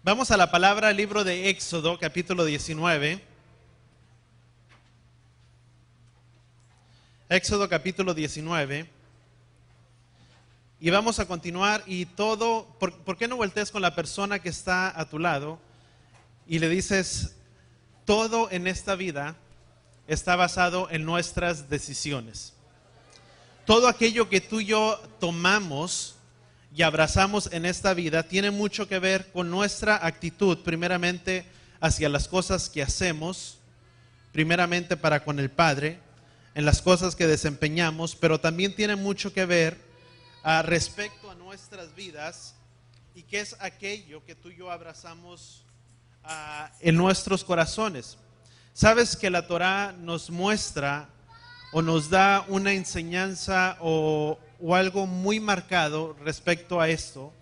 Vamos a la palabra, libro de Éxodo, capítulo 19. Éxodo capítulo 19. Y vamos a continuar y todo, ¿por qué no voltees con la persona que está a tu lado y le dices, todo en esta vida está basado en nuestras decisiones? Todo aquello que tú y yo tomamos y abrazamos en esta vida tiene mucho que ver con nuestra actitud, primeramente hacia las cosas que hacemos, primeramente para con el Padre, en las cosas que desempeñamos, pero también tiene mucho que ver respecto a nuestras vidas y qué es aquello que tú y yo abrazamos en nuestros corazones. Sabes que la Torá nos muestra o nos da una enseñanza o algo muy marcado respecto a esto,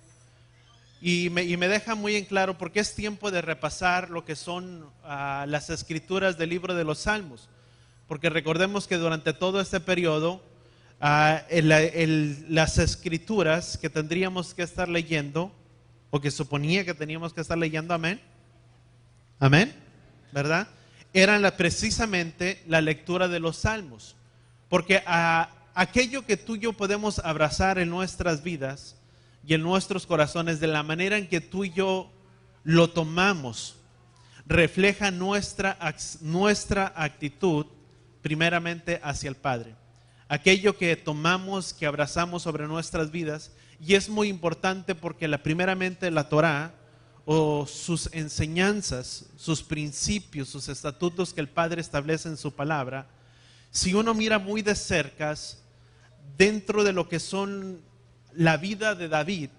y me deja muy en claro porque es tiempo de repasar lo que son las escrituras del libro de los Salmos, porque recordemos que durante todo este periodo las escrituras que tendríamos que estar leyendo, o que suponía que teníamos que estar leyendo, amén, amén, ¿verdad? Eran precisamente la lectura de los Salmos, porque aquello que tú y yo podemos abrazar en nuestras vidas y en nuestros corazones, de la manera en que tú y yo lo tomamos, refleja nuestra actitud primeramente hacia el Padre. Aquello que tomamos, que abrazamos sobre nuestras vidas, y es muy importante porque primeramente la Torá, o sus enseñanzas, sus principios, sus estatutos que el Padre establece en su palabra, si uno mira muy de cerca dentro de lo que son la vida de David,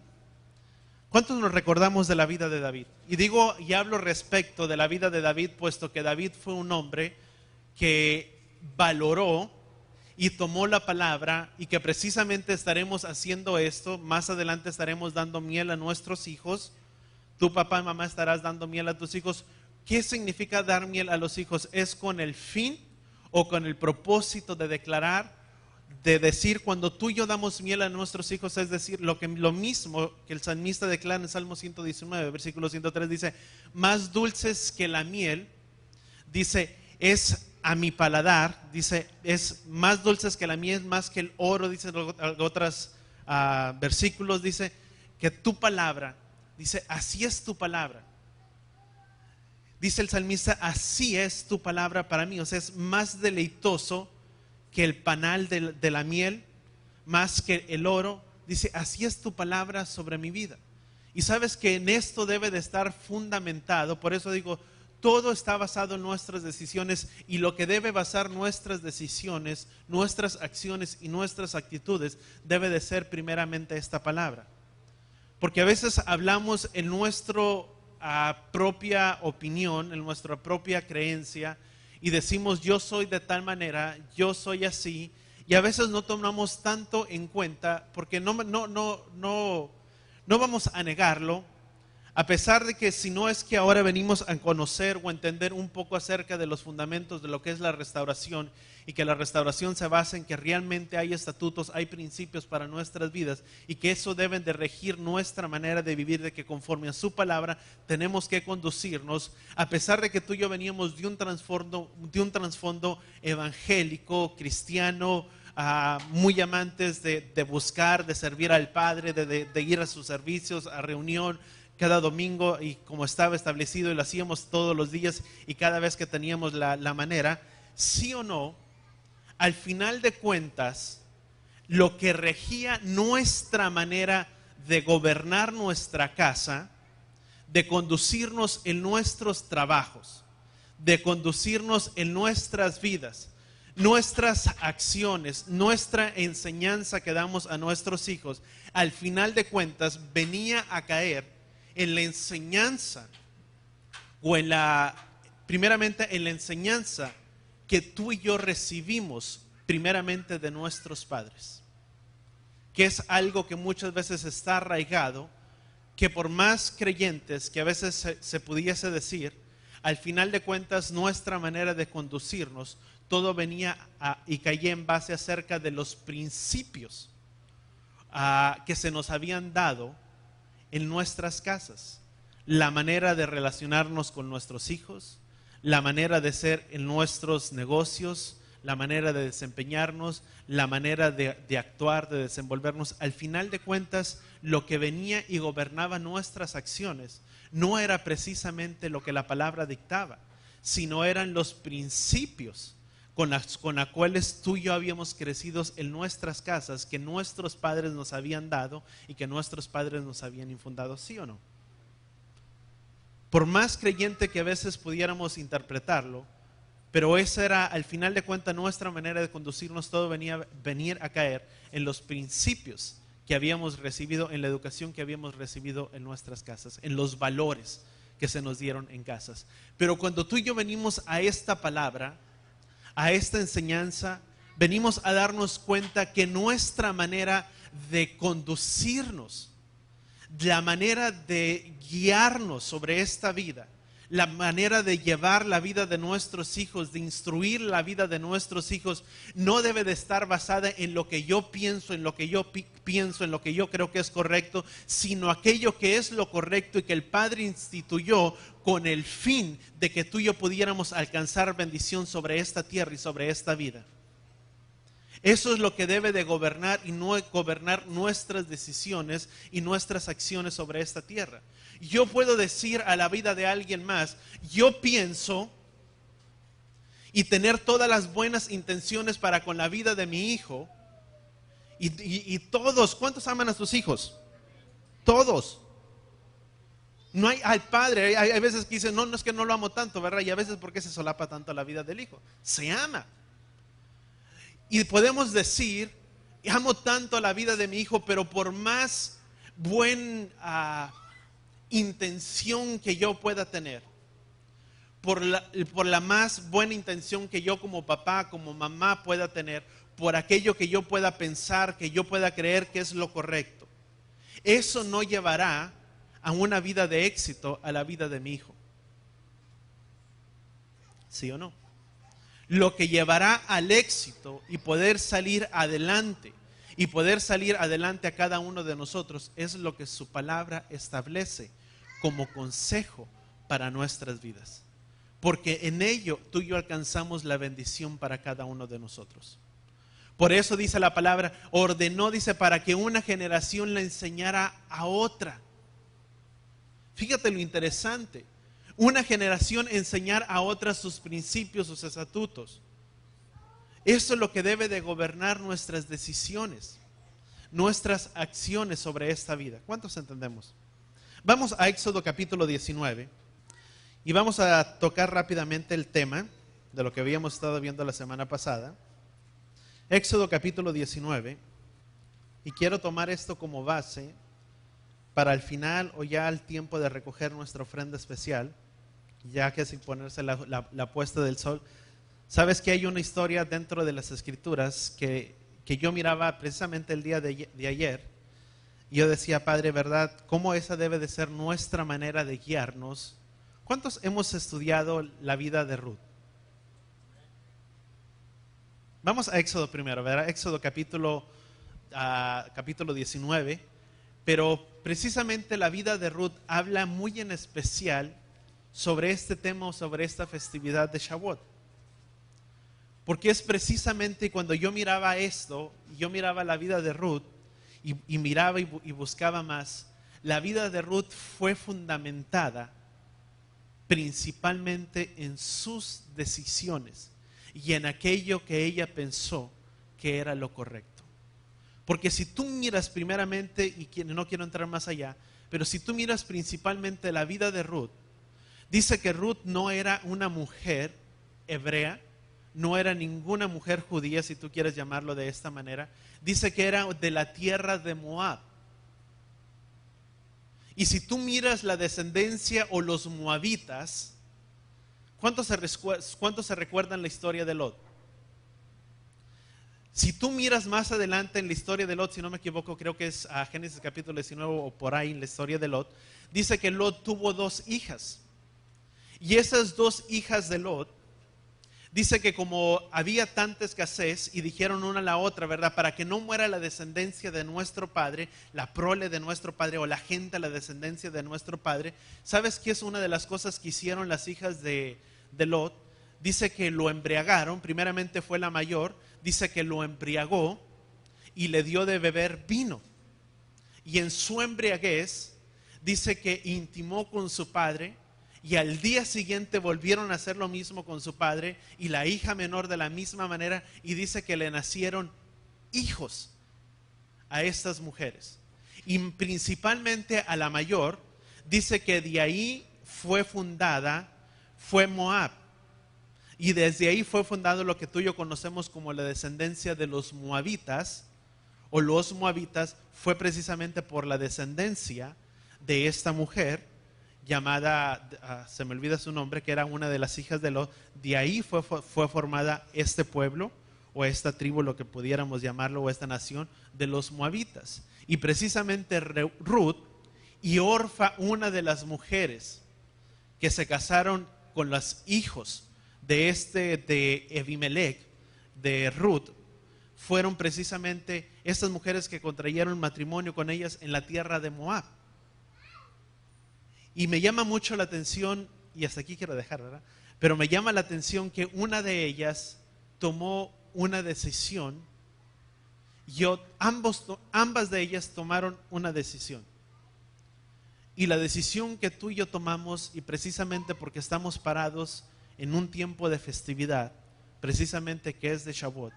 ¿cuántos nos recordamos de la vida de David? Y digo y hablo respecto de la vida de David, puesto que David fue un hombre que valoró y tomó la palabra, y que precisamente estaremos haciendo esto. Más adelante estaremos dando miel a nuestros hijos. Tu papá y mamá estarás dando miel a tus hijos. ¿Qué significa dar miel a los hijos? ¿Es con el fin o con el propósito de declarar, de decir, cuando tú y yo damos miel a nuestros hijos, es decir, lo mismo que el salmista declara en Salmo 119, versículo 103, dice, más dulces que la miel, dice, es a mi paladar, dice, es más dulces que la miel, más que el oro, dice otros versículos, dice, que tu palabra, dice, así es tu palabra. Dice el salmista, así es tu palabra para mí. O sea, es más deleitoso que el panal de la miel, más que el oro. Dice, así es tu palabra sobre mi vida. Y sabes que en esto debe de estar fundamentado. Por eso digo, todo está basado en nuestras decisiones, y lo que debe basar nuestras decisiones, nuestras acciones y nuestras actitudes debe de ser primeramente esta palabra. Porque a veces hablamos en nuestra propia opinión, en nuestra propia creencia, y decimos, yo soy de tal manera, yo soy así, y a veces no tomamos tanto en cuenta, porque no vamos a negarlo, a pesar de que si no es que ahora venimos a conocer o entender un poco acerca de los fundamentos de lo que es la restauración, y que la restauración se basa en que realmente hay estatutos, hay principios para nuestras vidas, y que eso deben de regir nuestra manera de vivir, de que conforme a su palabra tenemos que conducirnos, a pesar de que tú y yo veníamos de un trasfondo evangélico, cristiano, muy amantes de buscar, de servir al Padre, de ir a sus servicios, a reunión cada domingo, y como estaba establecido, y lo hacíamos todos los días y cada vez que teníamos la manera, sí o no, al final de cuentas, lo que regía nuestra manera de gobernar nuestra casa, de conducirnos en nuestros trabajos, de conducirnos en nuestras vidas, nuestras acciones, nuestra enseñanza que damos a nuestros hijos, al final de cuentas venía a caer en la enseñanza, o primeramente en la enseñanza que tú y yo recibimos primeramente de nuestros padres, que es algo que muchas veces está arraigado, que por más creyentes que a veces se pudiese decir, al final de cuentas nuestra manera de conducirnos, todo venía y caía en base acerca de los principios que se nos habían dado en nuestras casas. la manera de relacionarnos con nuestros hijos, la manera de ser en nuestros negocios, la manera de desempeñarnos, la manera de actuar, de desenvolvernos. Al final de cuentas, lo que venía y gobernaba nuestras acciones no era precisamente lo que la palabra dictaba, sino eran los principios con los cuales tú y yo habíamos crecido en nuestras casas, que nuestros padres nos habían dado y que nuestros padres nos habían infundado, ¿sí o no? Por más creyente que a veces pudiéramos interpretarlo, pero esa era, al final de cuentas, nuestra manera de conducirnos. Todo venir a caer en los principios que habíamos recibido, en la educación que habíamos recibido en nuestras casas, en los valores que se nos dieron en casas. Pero cuando tú y yo venimos a esta palabra, a esta enseñanza, venimos a darnos cuenta que nuestra manera de conducirnos, la manera de guiarnos sobre esta vida, la manera de llevar la vida de nuestros hijos, de instruir la vida de nuestros hijos, no debe de estar basada en lo que yo pienso, en lo que yo pienso, en lo que yo creo que es correcto, sino aquello que es lo correcto y que el Padre instituyó con el fin de que tú y yo pudiéramos alcanzar bendición sobre esta tierra y sobre esta vida. Eso es lo que debe de gobernar y no gobernar nuestras decisiones y nuestras acciones sobre esta tierra. Yo puedo decir a la vida de alguien más, yo pienso, y tener todas las buenas intenciones para con la vida de mi hijo, y todos, ¿cuántos aman a sus hijos? Todos. No hay al padre, hay veces que dicen, no es que no lo amo tanto, ¿verdad? Y a veces, ¿por qué se solapa tanto la vida del hijo? Se ama. Y podemos decir, amo tanto la vida de mi hijo, pero por más buena intención que yo pueda tener, por la más buena intención que yo como papá, como mamá pueda tener, por aquello que yo pueda pensar, que yo pueda creer que es lo correcto, eso no llevará a una vida de éxito a la vida de mi hijo. ¿Sí o no? Lo que llevará al éxito y poder salir adelante a cada uno de nosotros es lo que su palabra establece como consejo para nuestras vidas, porque en ello tú y yo alcanzamos la bendición para cada uno de nosotros. Por eso dice la palabra, ordenó, dice, para que una generación la enseñara a otra. Fíjate lo interesante. Una generación enseñar a otras sus principios, sus estatutos. Eso es lo que debe de gobernar nuestras decisiones, nuestras acciones sobre esta vida. ¿Cuántos entendemos? Vamos a Éxodo capítulo 19 y vamos a tocar rápidamente el tema de lo que habíamos estado viendo la semana pasada. Éxodo capítulo 19, y quiero tomar esto como base para el final o ya al tiempo de recoger nuestra ofrenda especial, ya que sin ponerse la puesta del sol. Sabes que hay una historia dentro de las escrituras que yo miraba precisamente el día de ayer, y yo decía, Padre, ¿verdad? ¿Cómo esa debe de ser nuestra manera de guiarnos? ¿Cuántos hemos estudiado la vida de Ruth? Vamos a Éxodo primero, ¿verdad? Éxodo capítulo 19, pero precisamente la vida de Ruth habla muy en especial sobre este tema, sobre esta festividad de Shavuot. Porque es precisamente cuando yo miraba esto, yo miraba la vida de Ruth y miraba y buscaba más, la vida de Ruth fue fundamentada principalmente en sus decisiones y en aquello que ella pensó que era lo correcto. Porque si tú miras primeramente, y no quiero entrar más allá, pero si tú miras principalmente la vida de Ruth, dice que Ruth no era una mujer hebrea, no era ninguna mujer judía, si tú quieres llamarlo de esta manera. Dice que era de la tierra de Moab. Y si tú miras la descendencia o los moabitas, ¿cuántos se recuerdan la historia de Lot? Si tú miras más adelante en la historia de Lot, si no me equivoco, creo que es a Génesis capítulo 19 o por ahí en la historia de Lot, dice que Lot tuvo 2 hijas. Y esas 2 hijas de Lot Dice que como había tanta escasez y dijeron una a la otra, ¿verdad? Para que no muera la descendencia de nuestro padre, la prole de nuestro padre o la gente, la descendencia de nuestro padre. ¿Sabes qué es una de las cosas que hicieron las hijas de Lot? Dice que lo embriagaron, primeramente fue la mayor, dice que lo embriagó y le dio de beber vino. Y en su embriaguez dice que intimó con su padre. Y al día siguiente volvieron a hacer lo mismo con su padre y la hija menor de la misma manera, y dice que le nacieron hijos a estas mujeres. Y principalmente a la mayor, dice que de ahí fue Moab. Y desde ahí fue fundado lo que tú y yo conocemos como la descendencia de los moabitas, o los moabitas fue precisamente por la descendencia de esta mujer llamada, se me olvida su nombre, que era una de las hijas de Lot. De ahí fue formada este pueblo o esta tribu, lo que pudiéramos llamarlo, o esta nación de los moabitas. Y precisamente Ruth y Orfa, una de las mujeres que se casaron con los hijos de Ebimelech, de Ruth, fueron precisamente estas mujeres que contrayeron matrimonio con ellas en la tierra de Moab. Y me llama mucho la atención, y hasta aquí quiero dejar, ¿verdad? Pero me llama la atención que una de ellas tomó una decisión y ambas de ellas tomaron una decisión. Y la decisión que tú y yo tomamos, y precisamente porque estamos parados en un tiempo de festividad, precisamente que es de Shavuot,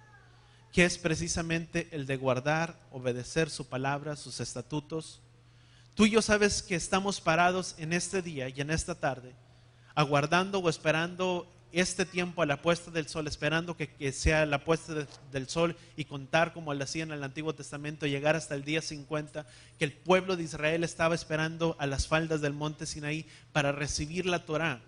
que es precisamente el de guardar, obedecer su palabra, sus estatutos. Tú y yo sabes que estamos parados en este día y en esta tarde, aguardando o esperando este tiempo a la puesta del sol, esperando que sea la puesta del sol y contar como lo hacía en el Antiguo Testamento, llegar hasta el día 50, que el pueblo de Israel estaba esperando a las faldas del monte Sinaí para recibir la Torá.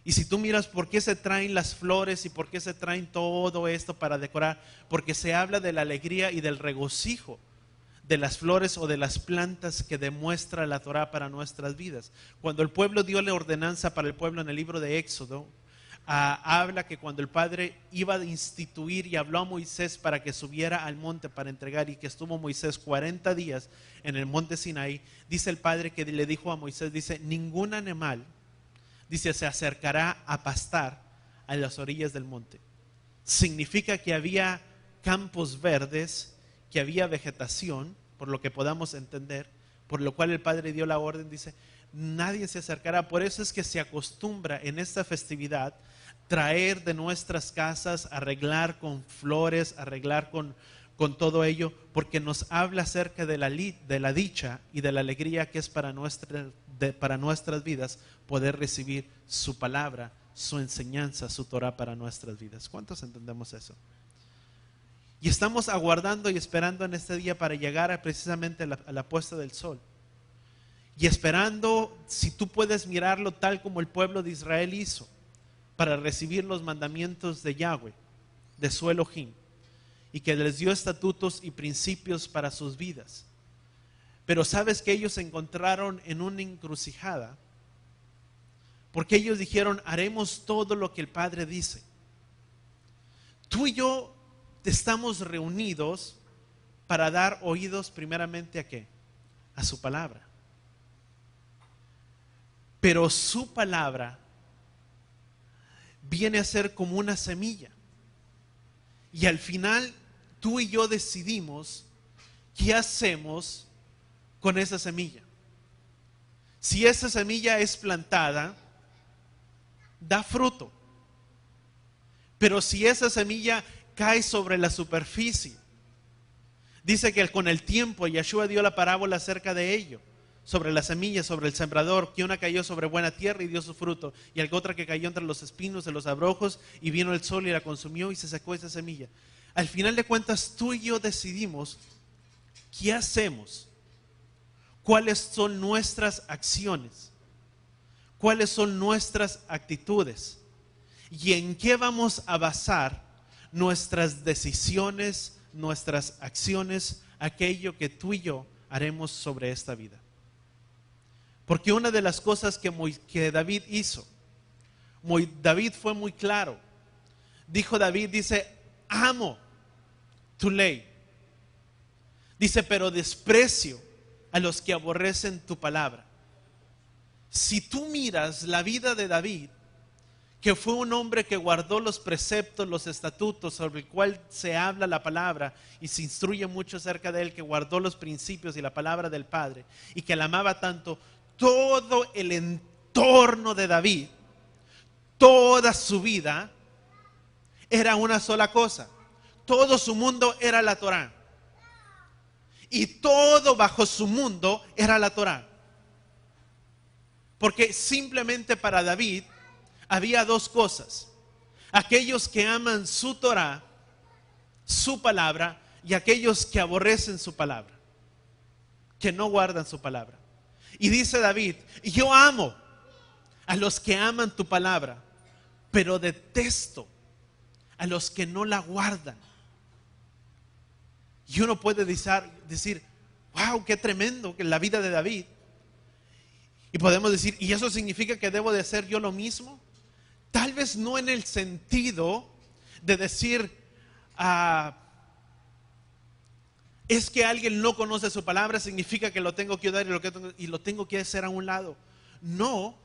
Y si tú miras por qué se traen las flores y por qué se traen todo esto para decorar, porque se habla de la alegría y del regocijo de las flores o de las plantas que demuestra la Torá para nuestras vidas. Cuando el pueblo dio la ordenanza para el pueblo en el libro de Éxodo, habla que cuando el Padre iba a instituir y habló a Moisés para que subiera al monte para entregar, y que estuvo Moisés 40 días en el monte Sinaí, dice el Padre que le dijo a Moisés, dice, ningún animal, dice, se acercará a pastar a las orillas del monte. Significa que había campos verdes, que había vegetación, por lo que podamos entender, por lo cual el Padre dio la orden, dice, nadie se acercará. Por eso es que se acostumbra en esta festividad traer de nuestras casas, arreglar con flores, arreglar con todo ello, porque nos habla acerca de la dicha y de la alegría que es para nuestras vidas poder recibir su palabra, su enseñanza, su Torah para nuestras vidas. ¿Cuántos entendemos eso? Y estamos aguardando y esperando en este día para llegar precisamente a la puesta del sol. Y esperando, si tú puedes mirarlo tal como el pueblo de Israel hizo, para recibir los mandamientos de Yahweh, de su Elohim, y que les dio estatutos y principios para sus vidas. Pero sabes que ellos se encontraron en una encrucijada, porque ellos dijeron, haremos todo lo que el Padre dice. Tú y yo estamos reunidos para dar oídos primeramente ¿a qué? A su palabra. Pero su palabra viene a ser como una semilla. Y al final tú y yo decidimos qué hacemos con esa semilla. Si esa semilla es plantada, da fruto. Pero si esa semilla cae sobre la superficie, dice que con el tiempo Yeshua dio la parábola acerca de ello, sobre la semilla, sobre el sembrador, que una cayó sobre buena tierra y dio su fruto, y otra que cayó entre los espinos de los abrojos, y vino el sol y la consumió y se secó esa semilla. Al final de cuentas, tú y yo decidimos qué hacemos, cuáles son nuestras acciones, cuáles son nuestras actitudes, y en qué vamos a basar nuestras decisiones, nuestras acciones, aquello que tú y yo haremos sobre esta vida. Porque una de las cosas que David hizo, David fue muy claro dijo David, dice, amo tu ley. Dice, pero desprecio a los que aborrecen tu palabra. Si tú miras la vida de David, que fue un hombre que guardó los preceptos, los estatutos sobre el cual se habla la palabra y se instruye mucho acerca de él, que guardó los principios y la palabra del Padre y que la amaba tanto, todo el entorno de David, toda su vida era una sola cosa. Todo su mundo era la Torá. Y todo bajo su mundo era la Torá. Porque simplemente para David había dos cosas: aquellos que aman su Torá, su palabra, y aquellos que aborrecen su palabra, que no guardan su palabra. Y dice David, yo amo a los que aman tu palabra, pero detesto a los que no la guardan. Y uno puede decir, wow, qué tremendo que la vida de David. Y podemos decir, ¿y eso significa que debo de hacer yo lo mismo? Tal vez no en el sentido de decir, es que alguien no conoce su palabra, significa que lo tengo que dar y lo tengo que hacer a un lado. No,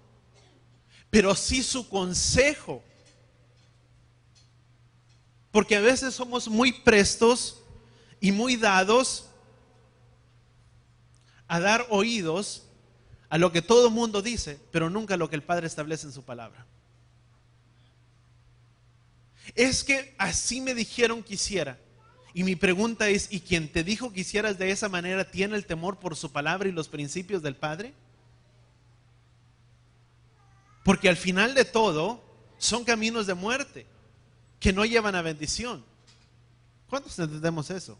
pero sí su consejo. Porque a veces somos muy prestos y muy dados a dar oídos a lo que todo el mundo dice, pero nunca a lo que el Padre establece en su palabra. Es que así me dijeron que hiciera. Y mi pregunta es, ¿y quien te dijo que hicieras de esa manera tiene el temor por su palabra y los principios del Padre? Porque al final de todo son caminos de muerte que no llevan a bendición. ¿Cuántos entendemos eso?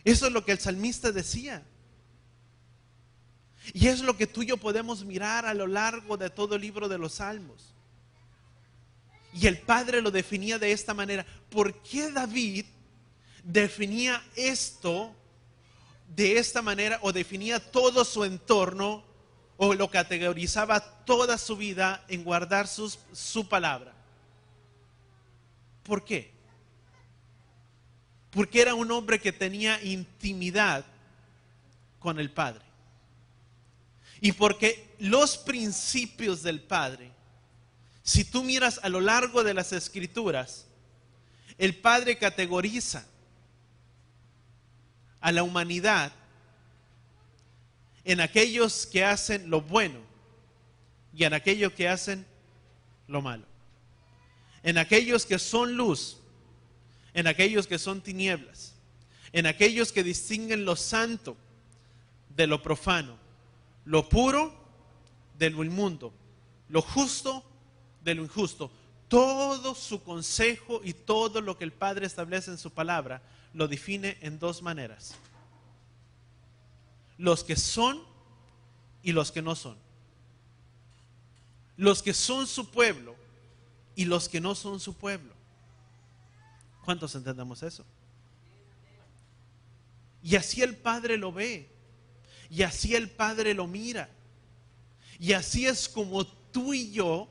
Eso es lo que el salmista decía. Y es lo que tú y yo podemos mirar a lo largo de todo el libro de los Salmos. Y el Padre lo definía de esta manera. ¿Por qué David definía esto de esta manera, o definía todo su entorno, o lo categorizaba toda su vida en guardar su palabra? ¿Por qué? Porque era un hombre que tenía intimidad con el Padre. Y porque los principios del Padre, si tú miras a lo largo de las Escrituras, el Padre categoriza a la humanidad en aquellos que hacen lo bueno y en aquellos que hacen lo malo. En aquellos que son luz, en aquellos que son tinieblas, en aquellos que distinguen lo santo de lo profano, lo puro de lo inmundo, lo justo de lo injusto. Todo su consejo y todo lo que el Padre establece en su palabra lo define en dos maneras: los que son y los que no son. Los que son su pueblo y los que no son su pueblo. ¿Cuántos entendemos eso? Y así el Padre lo ve, y así el Padre lo mira, y así es como tú y yo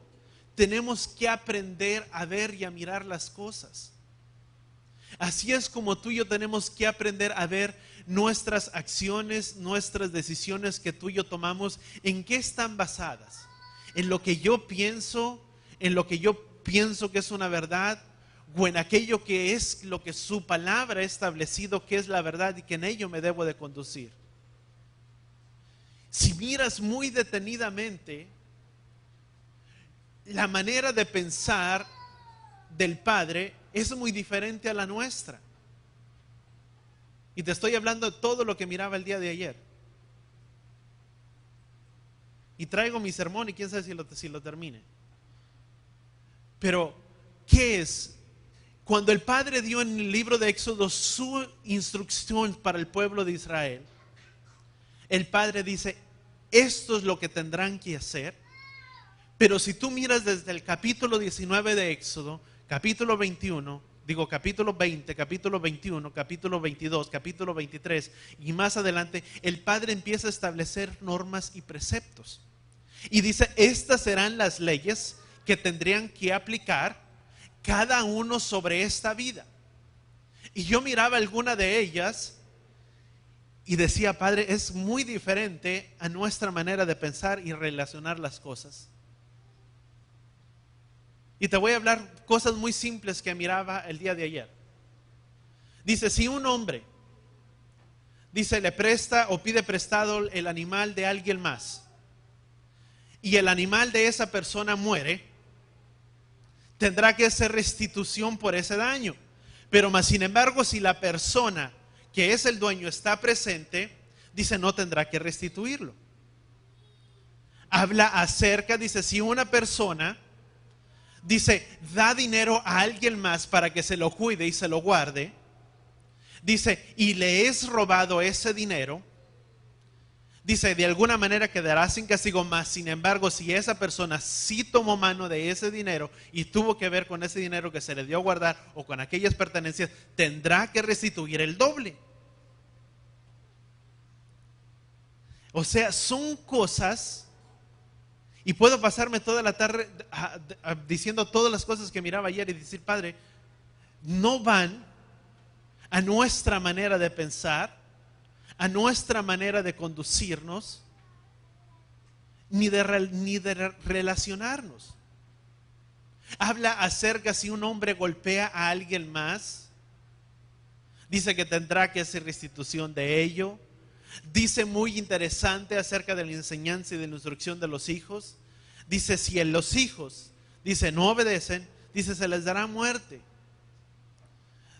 tenemos que aprender a ver y a mirar las cosas. Así es como tú y yo tenemos que aprender a ver nuestras acciones, nuestras decisiones que tú y yo tomamos, ¿en qué están basadas? ¿En lo que yo pienso? ¿En lo que yo pienso que es una verdad? ¿O en aquello que es lo que su palabra ha establecido que es la verdad y que en ello me debo de conducir? Si miras muy detenidamente, la manera de pensar del Padre es muy diferente a la nuestra. Y te estoy hablando de todo lo que miraba el día de ayer. Y traigo mi sermón y quién sabe si lo termine. Pero, ¿qué es? Cuando el Padre dio en el libro de Éxodo su instrucción para el pueblo de Israel, el Padre dice, esto es lo que tendrán que hacer. Pero si tú miras desde el capítulo 19 de Éxodo, capítulo 21, capítulo 20, capítulo 21, capítulo 22, capítulo 23 y más adelante, el Padre empieza a establecer normas y preceptos. Y dice, estas serán las leyes que tendrían que aplicar cada uno sobre esta vida. Y yo miraba alguna de ellas y decía, Padre, es muy diferente a nuestra manera de pensar y relacionar las cosas. Y te voy a hablar cosas muy simples que miraba el día de ayer. Dice, si un hombre, dice, le presta o pide prestado el animal de alguien más, y el animal de esa persona muere, tendrá que hacer restitución por ese daño. Pero más sin embargo, si la persona que es el dueño está presente, dice, no tendrá que restituirlo. Habla acerca, dice, si una persona, dice, da dinero a alguien más para que se lo cuide y se lo guarde, dice, y le es robado ese dinero, dice, de alguna manera quedará sin castigo. Más sin embargo, si esa persona sí tomó mano de ese dinero y tuvo que ver con ese dinero que se le dio a guardar o con aquellas pertenencias, tendrá que restituir el doble. O sea, son cosas, y puedo pasarme toda la tarde diciendo todas las cosas que miraba ayer y decir, Padre, no van a nuestra manera de pensar, a nuestra manera de conducirnos, ni de relacionarnos. Habla acerca si un hombre golpea a alguien más, dice que tendrá que hacer restitución de ello. Dice muy interesante acerca de la enseñanza y de la instrucción de los hijos. Dice, si los hijos, dice, no obedecen, dice, se les dará muerte.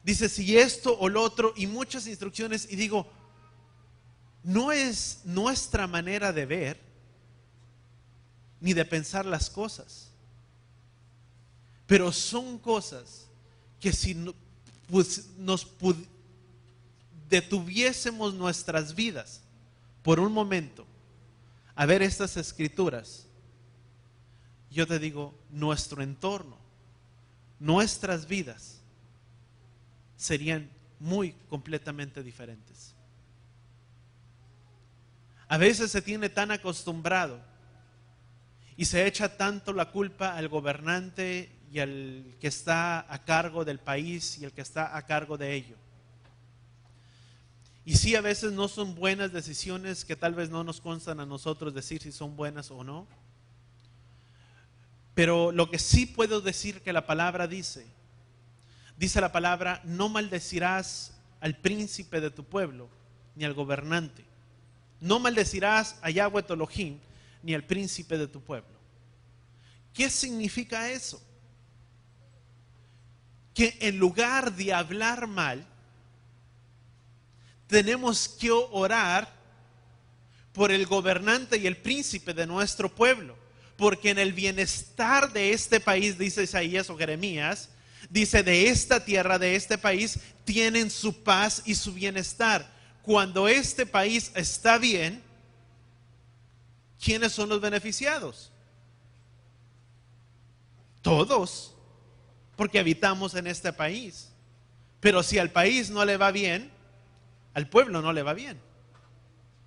Dice, si esto o lo otro, y muchas instrucciones. Y digo, no es nuestra manera de ver ni de pensar las cosas, pero son cosas que si nos detuviésemos nuestras vidas por un momento a ver estas escrituras, yo te digo, nuestro entorno, nuestras vidas serían muy completamente diferentes. A veces se tiene tan acostumbrado y se echa tanto la culpa al gobernante y al que está a cargo del país y el que está a cargo de ello. Y sí, a veces no son buenas decisiones que tal vez no nos constan a nosotros decir si son buenas o no. Pero lo que sí puedo decir que la palabra dice la palabra, no maldecirás al príncipe de tu pueblo, ni al gobernante. No maldecirás a Yahweh tu Elohim, ni al príncipe de tu pueblo. ¿Qué significa eso? Que en lugar de hablar mal, tenemos que orar por el gobernante y el príncipe de nuestro pueblo, porque en el bienestar de este país, dice Isaías o Jeremías, dice, de esta tierra, de este país, tienen su paz y su bienestar. Cuando este país está bien, ¿quiénes son los beneficiados? Todos, porque habitamos en este país. Pero si al país no le va bien, al pueblo no le va bien.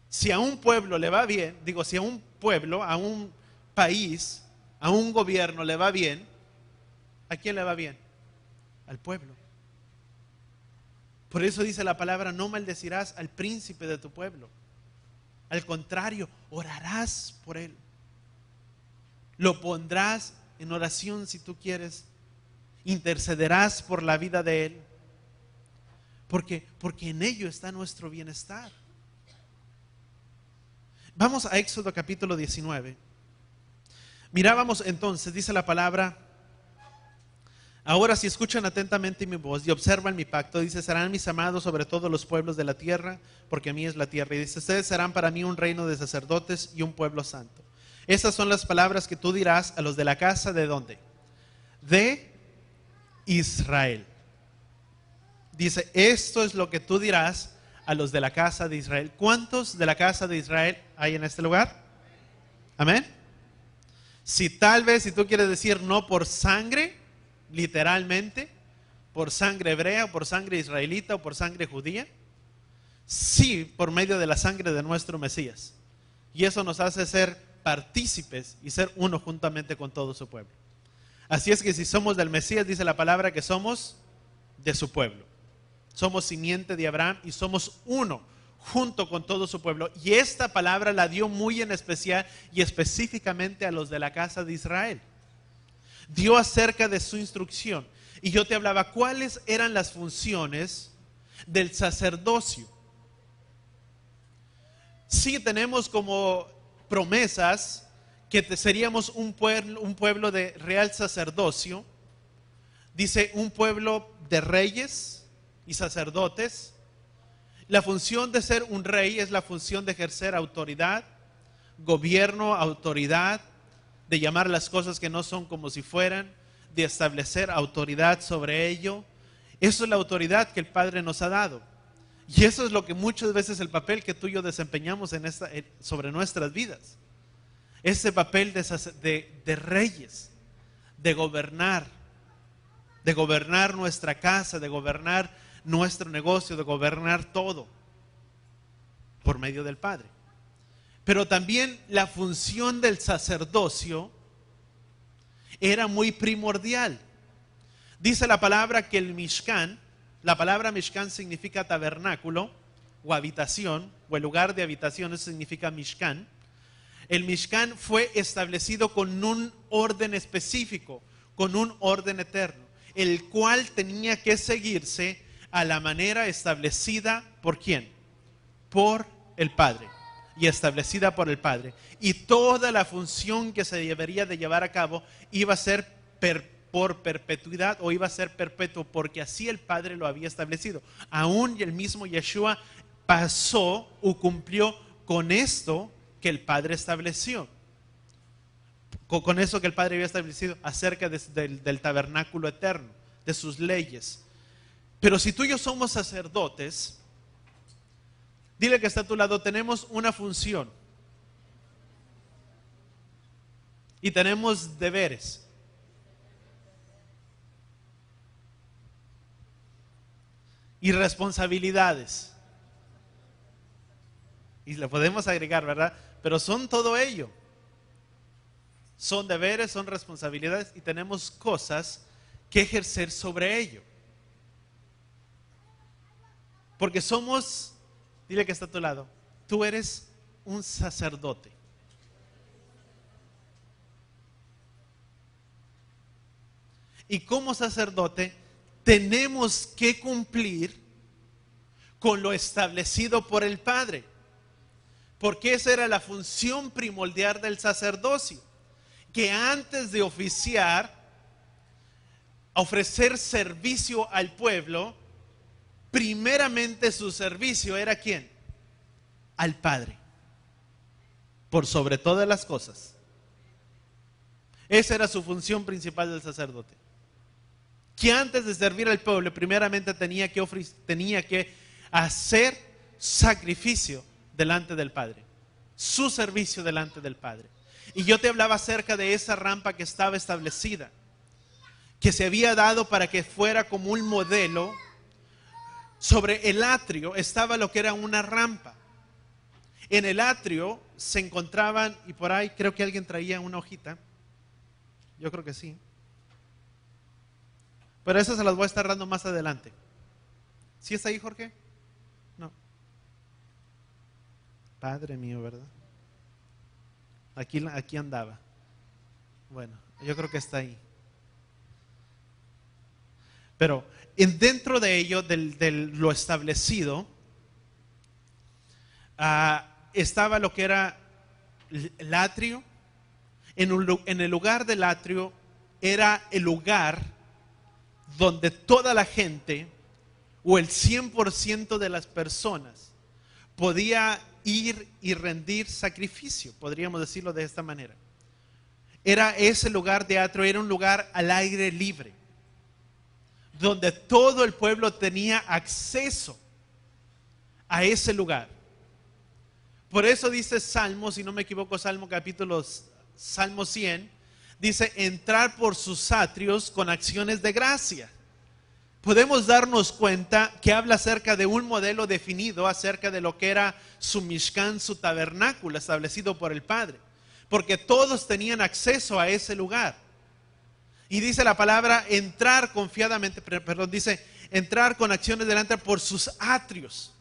Si a un pueblo le va bien, digo, si a un pueblo, a un país, a un gobierno le va bien, ¿a quién le va bien? Al pueblo. Por eso dice la palabra, no maldecirás al príncipe de tu pueblo. Al contrario, orarás por él. Lo pondrás en oración si tú quieres. Intercederás por la vida de él. Porque en ello está nuestro bienestar. Vamos a Éxodo capítulo 19. Mirábamos entonces, dice la palabra, ahora si escuchan atentamente mi voz y observan mi pacto, dice, serán mis amados sobre todos los pueblos de la tierra, porque a mí es la tierra. Y dice, ustedes serán para mí un reino de sacerdotes y un pueblo santo. Estas son las palabras que tú dirás a los de la casa de ¿dónde? De Israel. Dice, esto es lo que tú dirás a los de la casa de Israel. ¿Cuántos de la casa de Israel hay en este lugar? Amén. Si tal vez, si tú quieres decir no por sangre, literalmente, por sangre hebrea, por sangre israelita o por sangre judía, sí, por medio de la sangre de nuestro Mesías. Y eso nos hace ser partícipes y ser uno juntamente con todo su pueblo. Así es que si somos del Mesías, dice la palabra que somos de su pueblo. Somos simiente de Abraham y somos uno junto con todo su pueblo. Y esta palabra la dio muy en especial y específicamente a los de la casa de Israel. Dio acerca de su instrucción. Y yo te hablaba cuáles eran las funciones del sacerdocio. Sí tenemos como promesas que seríamos un pueblo de real sacerdocio. Dice un pueblo de reyes y sacerdotes. La función de ser un rey es la función de ejercer autoridad, gobierno, autoridad, de llamar las cosas que no son como si fueran, de establecer autoridad sobre ello. Eso es la autoridad que el Padre nos ha dado. Y eso es lo que muchas veces el papel que tú y yo desempeñamos sobre nuestras vidas. Ese papel de reyes, de gobernar nuestra casa, de gobernar nuestro negocio, de gobernar todo por medio del Padre. Pero también la función del sacerdocio era muy primordial. Dice la palabra que el Mishkan, la palabra Mishkan significa tabernáculo o habitación, o el lugar de habitación, eso significa Mishkan. El Mishkan fue establecido con un orden específico, con un orden eterno, el cual tenía que seguirse a la manera establecida ¿por quién? Por el Padre, y establecida por el Padre. Y toda la función que se debería de llevar a cabo iba a ser por perpetuidad, o iba a ser perpetuo, porque así el Padre lo había establecido. Aún el mismo Yeshua pasó o cumplió con esto que el Padre estableció, con eso que el Padre había establecido acerca del tabernáculo eterno, de sus leyes. Pero si tú y yo somos sacerdotes, dile que está a tu lado, tenemos una función y tenemos deberes. Y responsabilidades. Y le podemos agregar, ¿verdad? Pero son todo ello. Son deberes, son responsabilidades y tenemos cosas que ejercer sobre ello. Porque somos, dile que está a tu lado, tú eres un sacerdote. Y como sacerdote tenemos que cumplir con lo establecido por el Padre. Porque esa era la función primordial del sacerdocio. Que antes de oficiar, ofrecer servicio al pueblo, primeramente su servicio era ¿quién? Al Padre. Por sobre todas las cosas. Esa era su función principal del sacerdote. Que antes de servir al pueblo, primeramente tenía que hacer sacrificio delante del Padre. Su servicio delante del Padre. Y yo te hablaba acerca de esa rampa que estaba establecida, que se había dado para que fuera como un modelo. Sobre el atrio estaba lo que era una rampa. En el atrio se encontraban, y por ahí creo que alguien traía una hojita, yo creo que sí, pero esas se las voy a estar dando más adelante. ¿Sí está ahí, Jorge? No. Padre mío, ¿verdad? Aquí andaba. Bueno, yo creo que está ahí. Pero dentro de ello, de lo establecido, estaba lo que era el atrio. En el lugar del atrio era el lugar donde toda la gente o el 100% de las personas podía ir y rendir sacrificio, podríamos decirlo de esta manera. Era ese lugar de atrio, era un lugar al aire libre, donde todo el pueblo tenía acceso a ese lugar. Por eso dice Salmo, si no me equivoco, Salmo 100, dice entrar por sus atrios con acciones de gracia. Podemos darnos cuenta que habla acerca de un modelo definido, acerca de lo que era su Mishkan, su tabernáculo establecido por el Padre, porque todos tenían acceso a ese lugar. Y dice la palabra entrar confiadamente, perdón, dice entrar con acciones delante por sus atrios.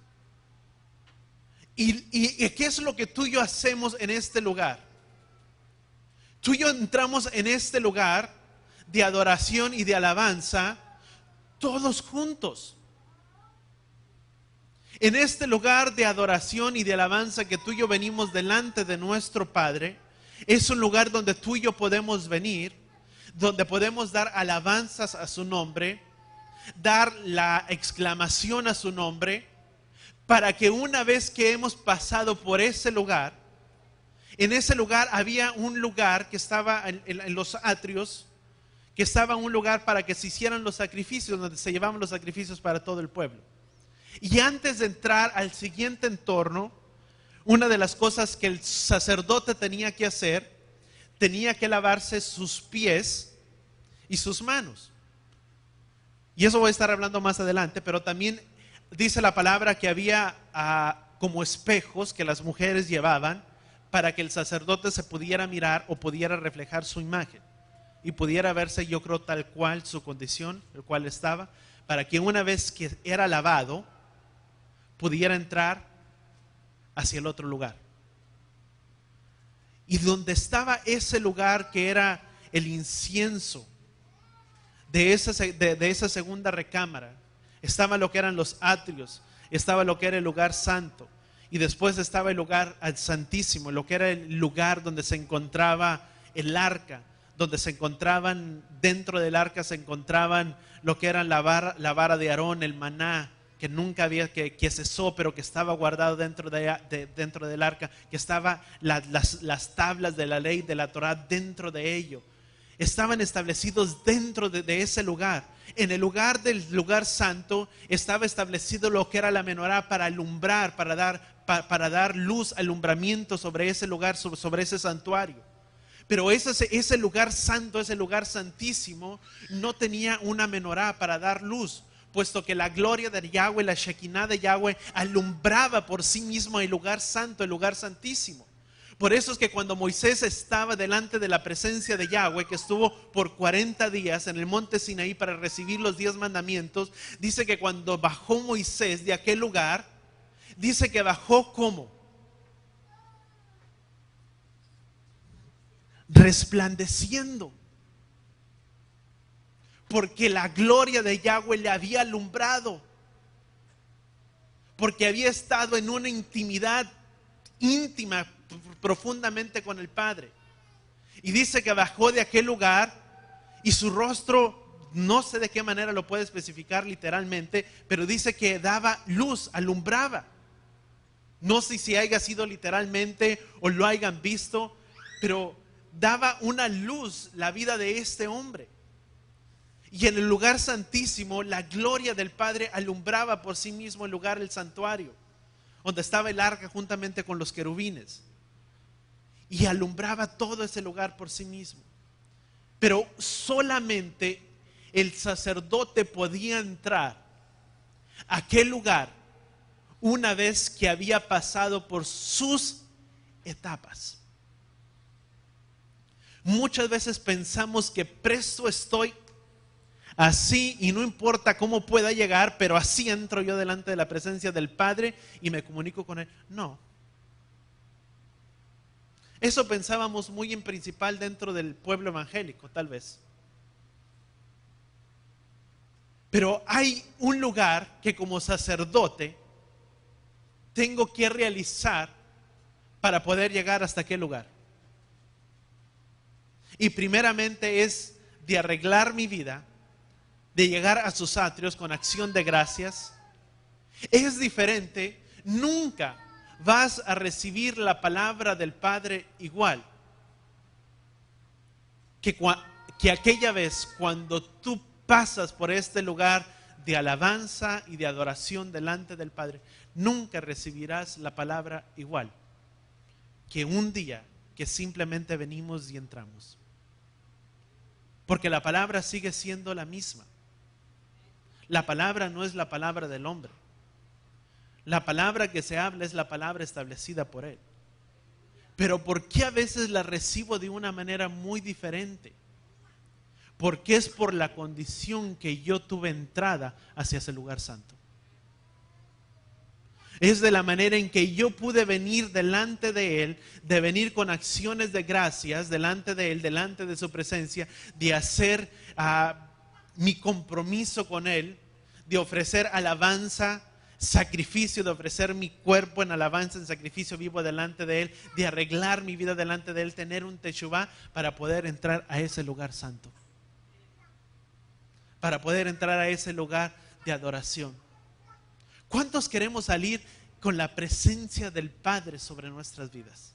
¿Y qué es lo que tú y yo hacemos en este lugar? Tú y yo entramos en este lugar de adoración y de alabanza todos juntos. En este lugar de adoración y de alabanza que tú y yo venimos delante de nuestro Padre, es un lugar donde tú y yo podemos venir, donde podemos dar alabanzas a su nombre, dar la exclamación a su nombre, para que una vez que hemos pasado por ese lugar, en ese lugar había un lugar que estaba en los atrios, que estaba un lugar para que se hicieran los sacrificios, donde se llevaban los sacrificios para todo el pueblo. Y antes de entrar al siguiente entorno, una de las cosas que el sacerdote tenía que hacer, tenía que lavarse sus pies y sus manos. Y eso voy a estar hablando más adelante, pero también dice la palabra que había como espejos que las mujeres llevaban para que el sacerdote se pudiera mirar o pudiera reflejar su imagen y pudiera verse, yo creo, tal cual su condición, el cual estaba, para que una vez que era lavado, pudiera entrar hacia el otro lugar. Y donde estaba ese lugar que era el incienso de esa segunda recámara, estaba lo que eran los atrios, estaba lo que era el lugar santo, y después estaba el lugar santísimo, lo que era el lugar donde se encontraba el arca, donde se encontraban, dentro del arca se encontraban lo que eran la vara de Aarón, el maná, que nunca había, que cesó, pero que estaba guardado dentro del arca, que estaban las tablas de la ley de la Torah dentro de ello. Estaban establecidos dentro de ese lugar. En el lugar del lugar santo estaba establecido lo que era la menorá para alumbrar, para dar luz, alumbramiento sobre ese lugar, sobre ese santuario. Pero ese lugar santo, ese lugar santísimo, no tenía una menorá para dar luz, puesto que la gloria de Yahweh, la Shekinah de Yahweh, alumbraba por sí mismo el lugar santo, el lugar santísimo. Por eso es que cuando Moisés estaba delante de la presencia de Yahweh, que estuvo por 40 días en el monte Sinaí para recibir los 10 mandamientos, dice que cuando bajó Moisés de aquel lugar, dice que bajó como resplandeciendo, porque la gloria de Yahweh le había alumbrado, porque había estado en una intimidad íntima profundamente con el Padre. Y dice que bajó de aquel lugar y su rostro, no sé de qué manera lo puede especificar literalmente, pero dice que daba luz, alumbraba. No sé si haya sido literalmente o lo hayan visto, pero daba una luz la vida de este hombre. Y en el lugar santísimo, la gloria del Padre alumbraba por sí mismo el lugar, el santuario, donde estaba el arca juntamente con los querubines. Y alumbraba todo ese lugar por sí mismo. Pero solamente el sacerdote podía entrar a aquel lugar una vez que había pasado por sus etapas. Muchas veces pensamos que presto estoy así y no importa cómo pueda llegar, pero así entro yo delante de la presencia del Padre y me comunico con Él. No. Eso pensábamos muy en principal dentro del pueblo evangélico, tal vez. Pero hay un lugar que como sacerdote tengo que realizar para poder llegar hasta aquel lugar. Y primeramente es de arreglar mi vida, de llegar a sus atrios con acción de gracias. Es diferente, nunca vas a recibir la palabra del Padre igual que aquella vez cuando tú pasas por este lugar de alabanza y de adoración delante del Padre. Nunca recibirás la palabra igual que un día que simplemente venimos y entramos, porque la palabra sigue siendo la misma. La palabra no es la palabra del hombre. La palabra que se habla es la palabra establecida por Él. Pero ¿por qué a veces la recibo de una manera muy diferente? porque es por la condición que yo tuve entrada hacia ese lugar santo. Es de la manera en que yo pude venir delante de Él, de venir con acciones de gracias delante de Él, delante de su presencia, de hacer mi compromiso con Él, de ofrecer alabanza, sacrificio, de ofrecer mi cuerpo en alabanza, en sacrificio vivo delante de Él, de arreglar mi vida delante de Él, tener un teshuvá para poder entrar a ese lugar santo, para poder entrar a ese lugar de adoración. ¿Cuántos queremos salir con la presencia del Padre sobre nuestras vidas?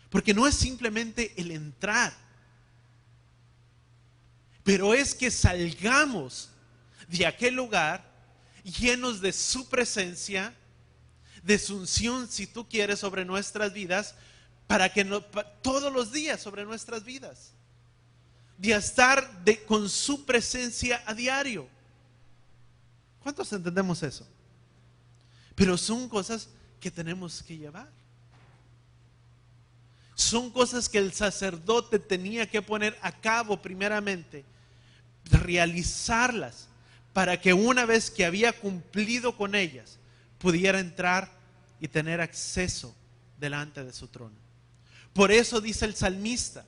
Porque no es simplemente el entrar, pero es que salgamos de aquel lugar llenos de su presencia, de su unción, si tú quieres, sobre nuestras vidas, para que todos los días sobre nuestras vidas, de estar con su presencia a diario. ¿Cuántos entendemos eso? Pero son cosas que tenemos que llevar. Son cosas que el sacerdote tenía que poner a cabo primeramente, realizarlas, para que una vez que había cumplido con ellas, pudiera entrar y tener acceso delante de su trono. Por eso dice el salmista,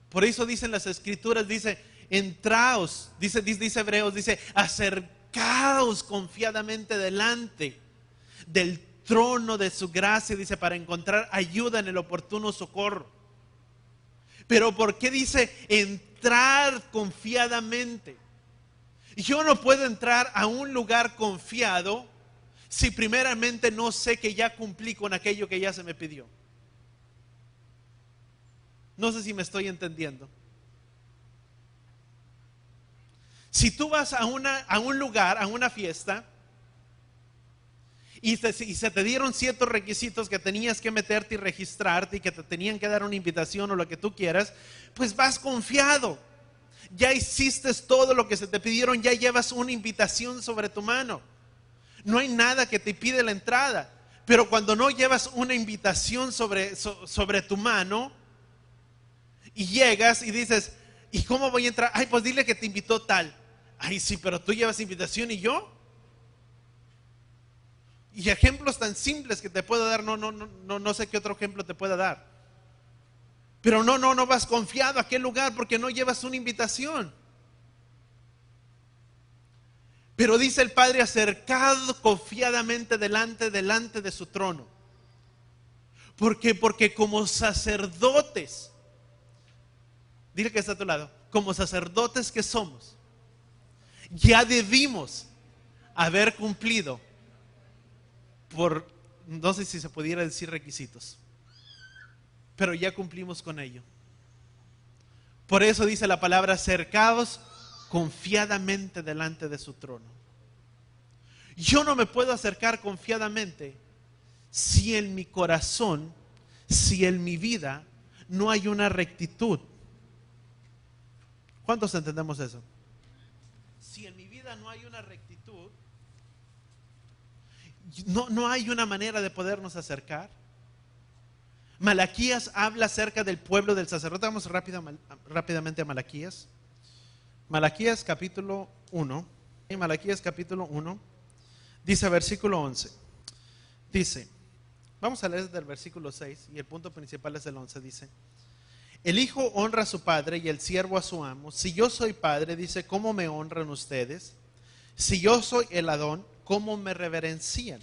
por eso dicen las escrituras, dice, entraos, dice Hebreos, dice, acercaos confiadamente delante del trono de su gracia, dice, para encontrar ayuda en el oportuno socorro. Pero ¿por qué dice entrar confiadamente? Yo no puedo entrar a un lugar confiado si primeramente no sé que ya cumplí con aquello que ya se me pidió. No sé si me estoy entendiendo. Si tú vas a un lugar, a una fiesta, y se te dieron ciertos requisitos que tenías que meterte y registrarte, y que te tenían que dar una invitación o lo que tú quieras, pues vas confiado. Ya hiciste todo lo que se te pidieron, ya llevas una invitación sobre tu mano. No hay nada que te pide la entrada. Pero cuando no llevas una invitación sobre tu mano y llegas y dices, ¿y cómo voy a entrar? Ay, pues dile que te invitó tal. Ay, sí, pero tú llevas invitación y yo. Y ejemplos tan simples que te puedo dar, no sé qué otro ejemplo te pueda dar. Pero no vas confiado a aquel lugar porque no llevas una invitación. Pero dice el Padre, acercado confiadamente delante de su trono. ¿Por qué? Porque como sacerdotes, dile que está a tu lado, como sacerdotes que somos, ya debimos haber cumplido por, no sé si se pudiera decir requisitos, pero ya cumplimos con ello. Por eso dice la palabra, acercaos confiadamente delante de su trono. Yo no me puedo acercar confiadamente si en mi corazón, si en mi vida no hay una rectitud. ¿Cuántos entendemos eso? Si en mi vida no hay una rectitud, no hay una manera de podernos acercar. Malaquías habla acerca del pueblo del sacerdote. Vamos rápidamente a Malaquías. Malaquías capítulo 1. En Malaquías capítulo 1 dice versículo 11. Dice, vamos a leer desde el versículo 6 y el punto principal es el 11. Dice, el hijo honra a su padre y el siervo a su amo. Si yo soy padre, dice, ¿cómo me honran ustedes? Si yo soy el Adón, ¿cómo me reverencian?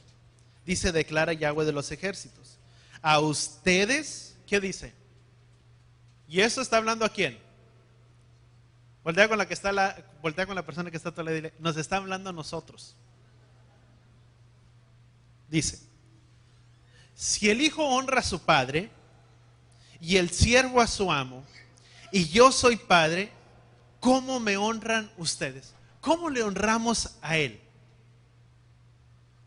Dice, declara Yahweh de los ejércitos. A ustedes, ¿qué dice? ¿Y eso está hablando a quién? Voltea con la persona que está a tu lado y dile, nos está hablando a nosotros. Dice, si el hijo honra a su padre y el siervo a su amo, y yo soy padre, ¿cómo me honran ustedes? ¿Cómo le honramos a él?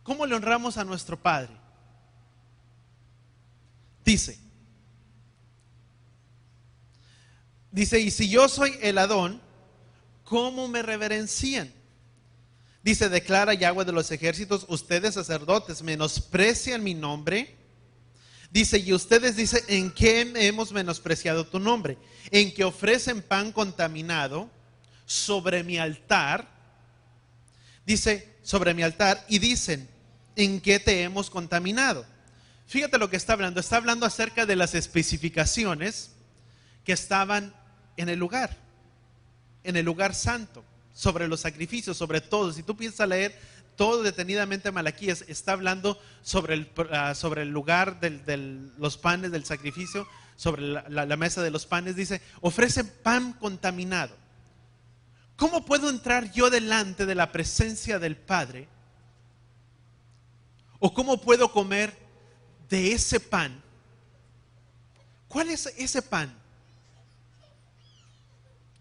¿Cómo le honramos a nuestro padre? Dice, y si yo soy el Adón, ¿cómo me reverencian? Dice, declara Yahweh de los ejércitos, ustedes sacerdotes menosprecian mi nombre. Dice, y ustedes dicen, ¿en qué hemos menospreciado tu nombre? En que ofrecen pan contaminado sobre mi altar. Dice, sobre mi altar, y dicen, ¿en qué te hemos contaminado? Fíjate lo que está hablando. Está hablando acerca de las especificaciones que estaban en el lugar santo, sobre los sacrificios, sobre todo. Si tú piensas leer todo detenidamente Malaquías, está hablando sobre el lugar de los panes del sacrificio, sobre la mesa de los panes. Dice, ofrecen pan contaminado. ¿Cómo puedo entrar yo delante de la presencia del Padre? ¿O cómo puedo comer de ese pan? ¿Cuál es ese pan?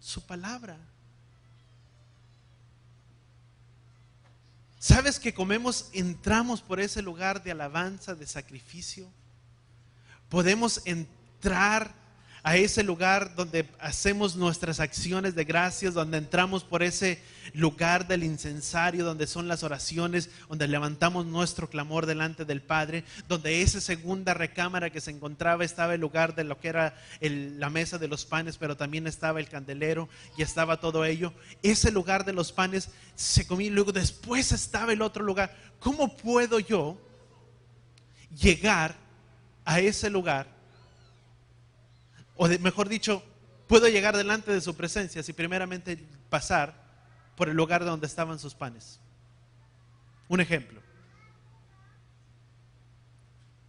Su palabra. ¿Sabes que entramos por ese lugar de alabanza, de sacrificio? Podemos entrar a ese lugar donde hacemos nuestras acciones de gracias, donde entramos por ese lugar del incensario, donde son las oraciones, donde levantamos nuestro clamor delante del Padre, donde esa segunda recámara que se encontraba estaba el lugar de lo que era la mesa de los panes, pero también estaba el candelero y estaba todo ello. Ese lugar de los panes se comía y luego después estaba el otro lugar. ¿Cómo puedo yo llegar a ese lugar? O mejor dicho, puedo llegar delante de su presencia si primeramente pasar por el lugar donde estaban sus panes. Un ejemplo.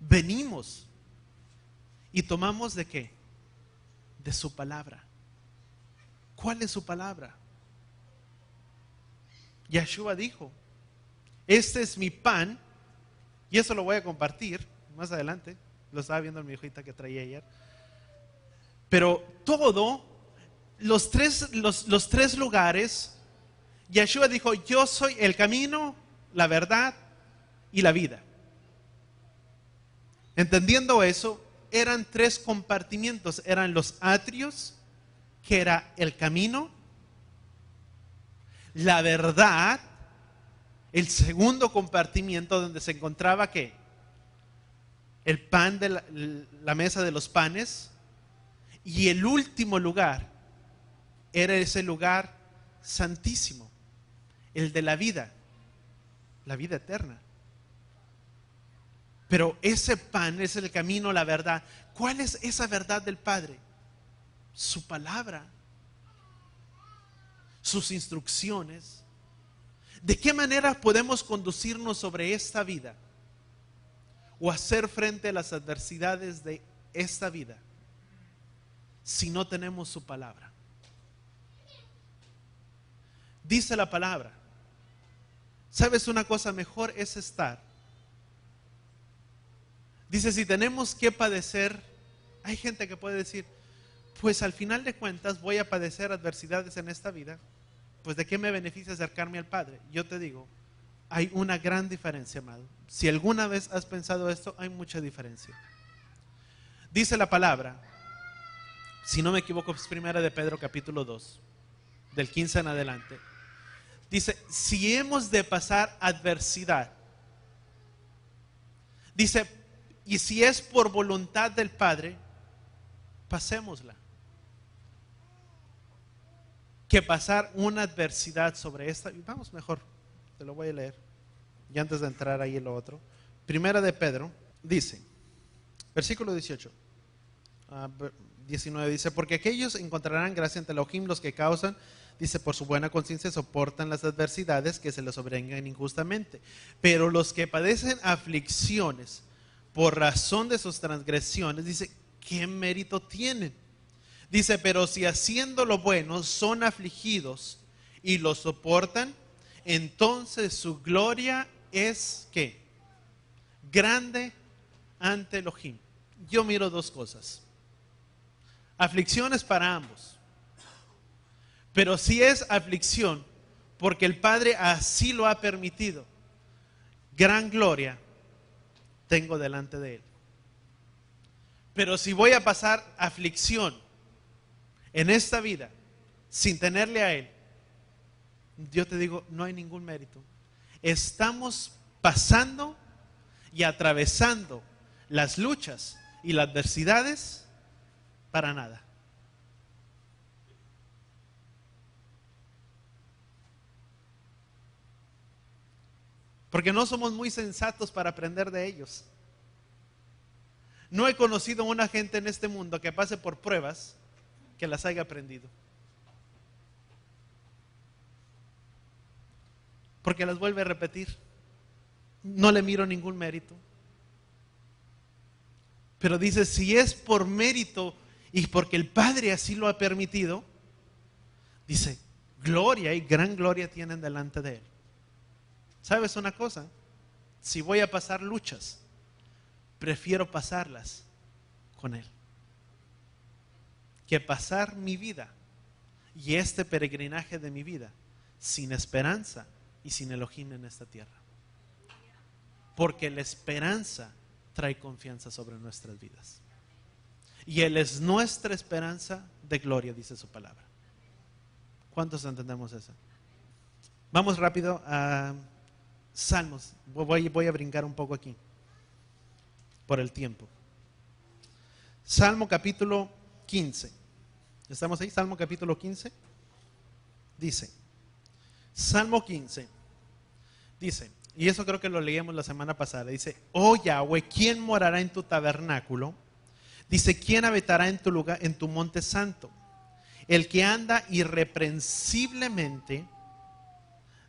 Venimos y tomamos ¿de qué? De su palabra. ¿Cuál es su palabra? Yeshua dijo, este es mi pan, y eso lo voy a compartir más adelante. Lo estaba viendo en mi hojita que traía ayer. Pero los tres lugares, Yeshua dijo, yo soy el camino, la verdad y la vida. Entendiendo eso, eran tres compartimientos. Eran los atrios, que era el camino, la verdad, el segundo compartimiento donde se encontraba ¿qué? El pan de la mesa de los panes. Y el último lugar era ese lugar santísimo, el de la vida eterna. Pero ese pan es el camino, la verdad. ¿Cuál es esa verdad del Padre? Su palabra, sus instrucciones. ¿De qué manera podemos conducirnos sobre esta vida o hacer frente a las adversidades de esta vida si no tenemos su palabra? Dice la palabra, ¿sabes una cosa? Mejor es estar. Dice, si tenemos que padecer, hay gente que puede decir, pues al final de cuentas voy a padecer adversidades en esta vida, pues ¿de qué me beneficia acercarme al Padre? Yo te digo, hay una gran diferencia, amado. Si alguna vez has pensado esto, hay mucha diferencia. Dice la palabra, si no me equivoco, es primera de Pedro capítulo 2, del 15 en adelante. Dice, si hemos de pasar adversidad, dice, y si es por voluntad del Padre, pasémosla. Que pasar una adversidad sobre esta. Vamos mejor, te lo voy a leer. Y antes de entrar ahí en lo otro. Primera de Pedro, dice, versículo 18. 19 dice, porque aquellos encontrarán gracia ante Elohim, los que causan, dice, por su buena conciencia soportan las adversidades que se les sobrevengan injustamente, pero los que padecen aflicciones por razón de sus transgresiones, dice, ¿qué mérito tienen? Dice, pero si haciendo lo bueno son afligidos y lo soportan, entonces su gloria es ¿qué? Grande ante Elohim. Yo miro dos cosas. Aflicciones para ambos. Pero si es aflicción porque el Padre así lo ha permitido, gran gloria tengo delante de Él. Pero si voy a pasar aflicción en esta vida sin tenerle a Él, yo te digo, no hay ningún mérito. Estamos pasando y atravesando las luchas y las adversidades para nada. Porque no somos muy sensatos para aprender de ellos. No he conocido a una gente en este mundo que pase por pruebas que las haya aprendido. Porque las vuelve a repetir. No le miro ningún mérito. Pero dice, si es por mérito y porque el Padre así lo ha permitido, dice, gloria y gran gloria tienen delante de Él. ¿Sabes una cosa? Si voy a pasar luchas, prefiero pasarlas con Él que pasar mi vida y este peregrinaje de mi vida sin esperanza y sin Elohim en esta tierra. Porque la esperanza trae confianza sobre nuestras vidas. Y Él es nuestra esperanza de gloria, dice su palabra. ¿Cuántos entendemos eso? Vamos rápido a Salmos. Voy a brincar un poco aquí por el tiempo. Salmo capítulo 15. ¿Estamos ahí? Salmo capítulo 15. Dice, Salmo 15. Dice, y eso creo que lo leíamos la semana pasada. Dice, oh Yahweh, ¿quién morará en tu tabernáculo? Dice, ¿quién habitará en tu lugar, en tu monte santo? El que anda irreprensiblemente,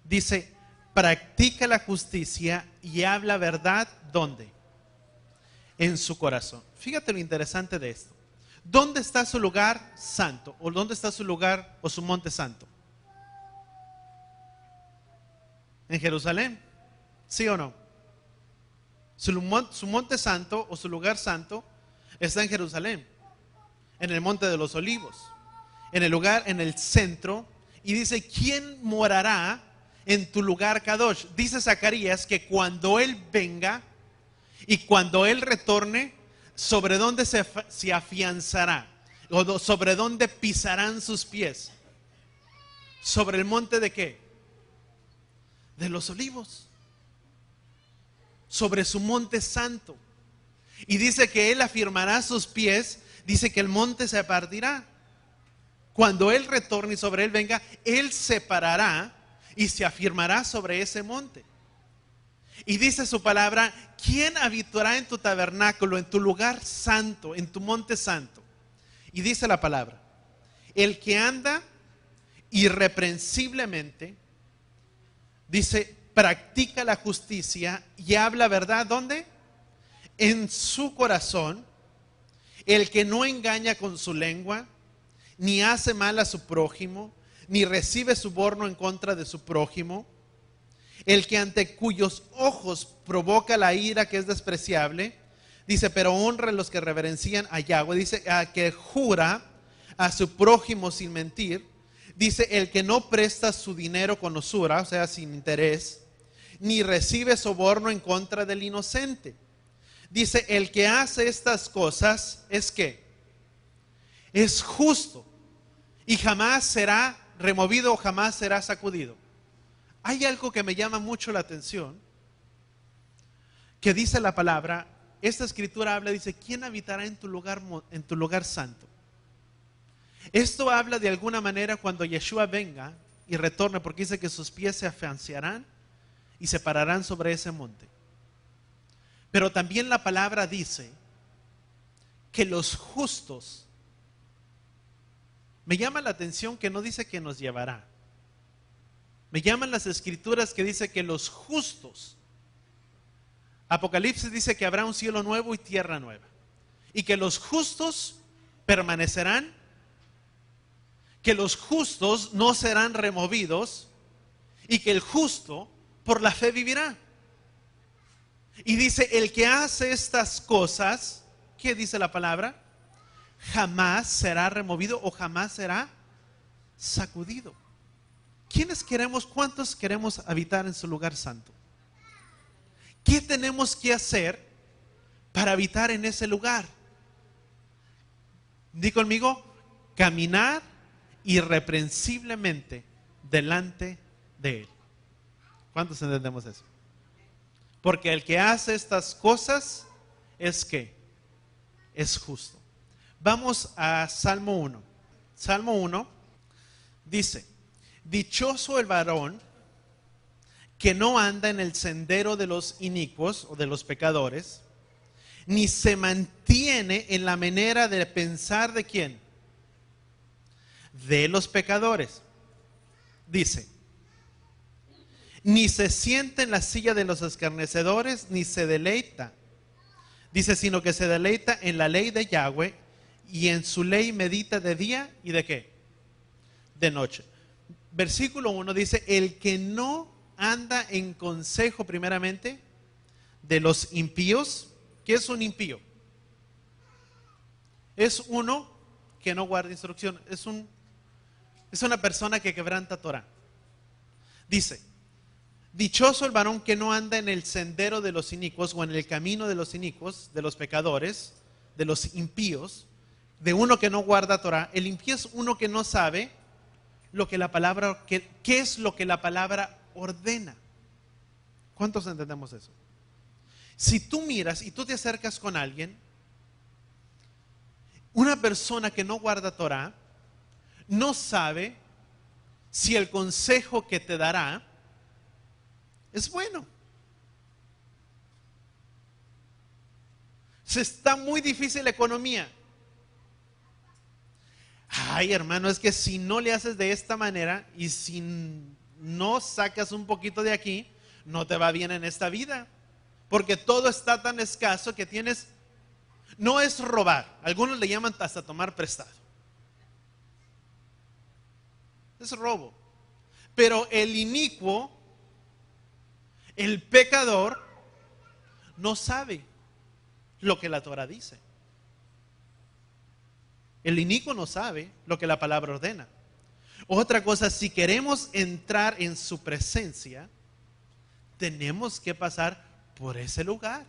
dice, practica la justicia y habla verdad, ¿dónde? En su corazón. Fíjate lo interesante de esto. ¿Dónde está su lugar santo? ¿O dónde está su lugar o su monte santo? ¿En Jerusalén? ¿Sí o no? Su monte santo o su lugar santo está en Jerusalén, en el monte de los olivos, en el lugar, en el centro. Y dice, ¿quién morará en tu lugar Kadosh? Dice Zacarías que cuando Él venga y cuando Él retorne, ¿sobre dónde se afianzará? ¿O sobre dónde pisarán sus pies? ¿Sobre el monte de qué? De los olivos. Sobre su monte santo. Y dice que Él afirmará sus pies. Dice que el monte se partirá. Cuando Él retorne y sobre Él venga, Él se parará y se afirmará sobre ese monte. Y dice su palabra, ¿quién habitará en tu tabernáculo, en tu lugar santo, en tu monte santo? Y dice la palabra, el que anda irreprensiblemente, dice, practica la justicia y habla verdad, ¿dónde? En su corazón, el que no engaña con su lengua, ni hace mal a su prójimo, ni recibe soborno en contra de su prójimo, el que ante cuyos ojos provoca la ira que es despreciable, dice, pero honra a los que reverencian a Yahweh, dice, a que jura a su prójimo sin mentir, dice, el que no presta su dinero con usura, o sea, sin interés, ni recibe soborno en contra del inocente. Dice, el que hace estas cosas es que es justo y jamás será removido o jamás será sacudido. Hay algo que me llama mucho la atención, que dice la palabra, esta escritura habla, dice, ¿quién habitará en tu lugar santo? Esto habla de alguna manera cuando Yeshua venga y retorne, porque dice que sus pies se afianzarán y se pararán sobre ese monte. Pero también la palabra dice que los justos, me llama la atención que no dice que nos llevará. Me llaman las escrituras que dice que los justos, Apocalipsis dice que habrá un cielo nuevo y tierra nueva, y que los justos permanecerán, que los justos no serán removidos, y que el justo por la fe vivirá. Y dice, el que hace estas cosas, ¿qué dice la palabra? Jamás será removido o jamás será sacudido. ¿Cuántos queremos habitar en su lugar santo? ¿Qué tenemos que hacer para habitar en ese lugar? Di conmigo, caminar irreprensiblemente delante de Él. ¿Cuántos entendemos eso? Porque el que hace estas cosas es que es justo. Vamos a Salmo 1. Salmo 1 dice: dichoso el varón que no anda en el sendero de los inicuos o de los pecadores, ni se mantiene en la manera de pensar de quién, de los pecadores. Dice, ni se sienta en la silla de los escarnecedores, ni se deleita. Dice, sino que se deleita en la ley de Yahweh, y en su ley medita de día y de qué, de noche. Versículo 1 dice, el que no anda en consejo primeramente de los impíos. ¿Qué es un impío? Es uno que no guarda instrucción. Es una persona que quebranta Torah. Dice, dichoso el varón que no anda en el sendero de los inicuos o en el camino de los inicuos, de los pecadores, de los impíos, de uno que no guarda Torah. El impío es uno que no sabe lo que la palabra, qué es lo que la palabra ordena. ¿Cuántos entendemos eso? Si tú miras y tú te acercas con alguien, una persona que no guarda Torah, no sabe si el consejo que te dará es bueno. Se está muy difícil la economía. Ay, hermano, es que si no le haces de esta manera y si no sacas un poquito de aquí, no te va bien en esta vida. Porque todo está tan escaso que tienes, no es robar, algunos le llaman hasta tomar prestado. Es robo. Pero el inicuo, el pecador, no sabe lo que la Torah dice. El inicuo no sabe lo que la palabra ordena. Otra cosa, si queremos entrar en su presencia, tenemos que pasar por ese lugar.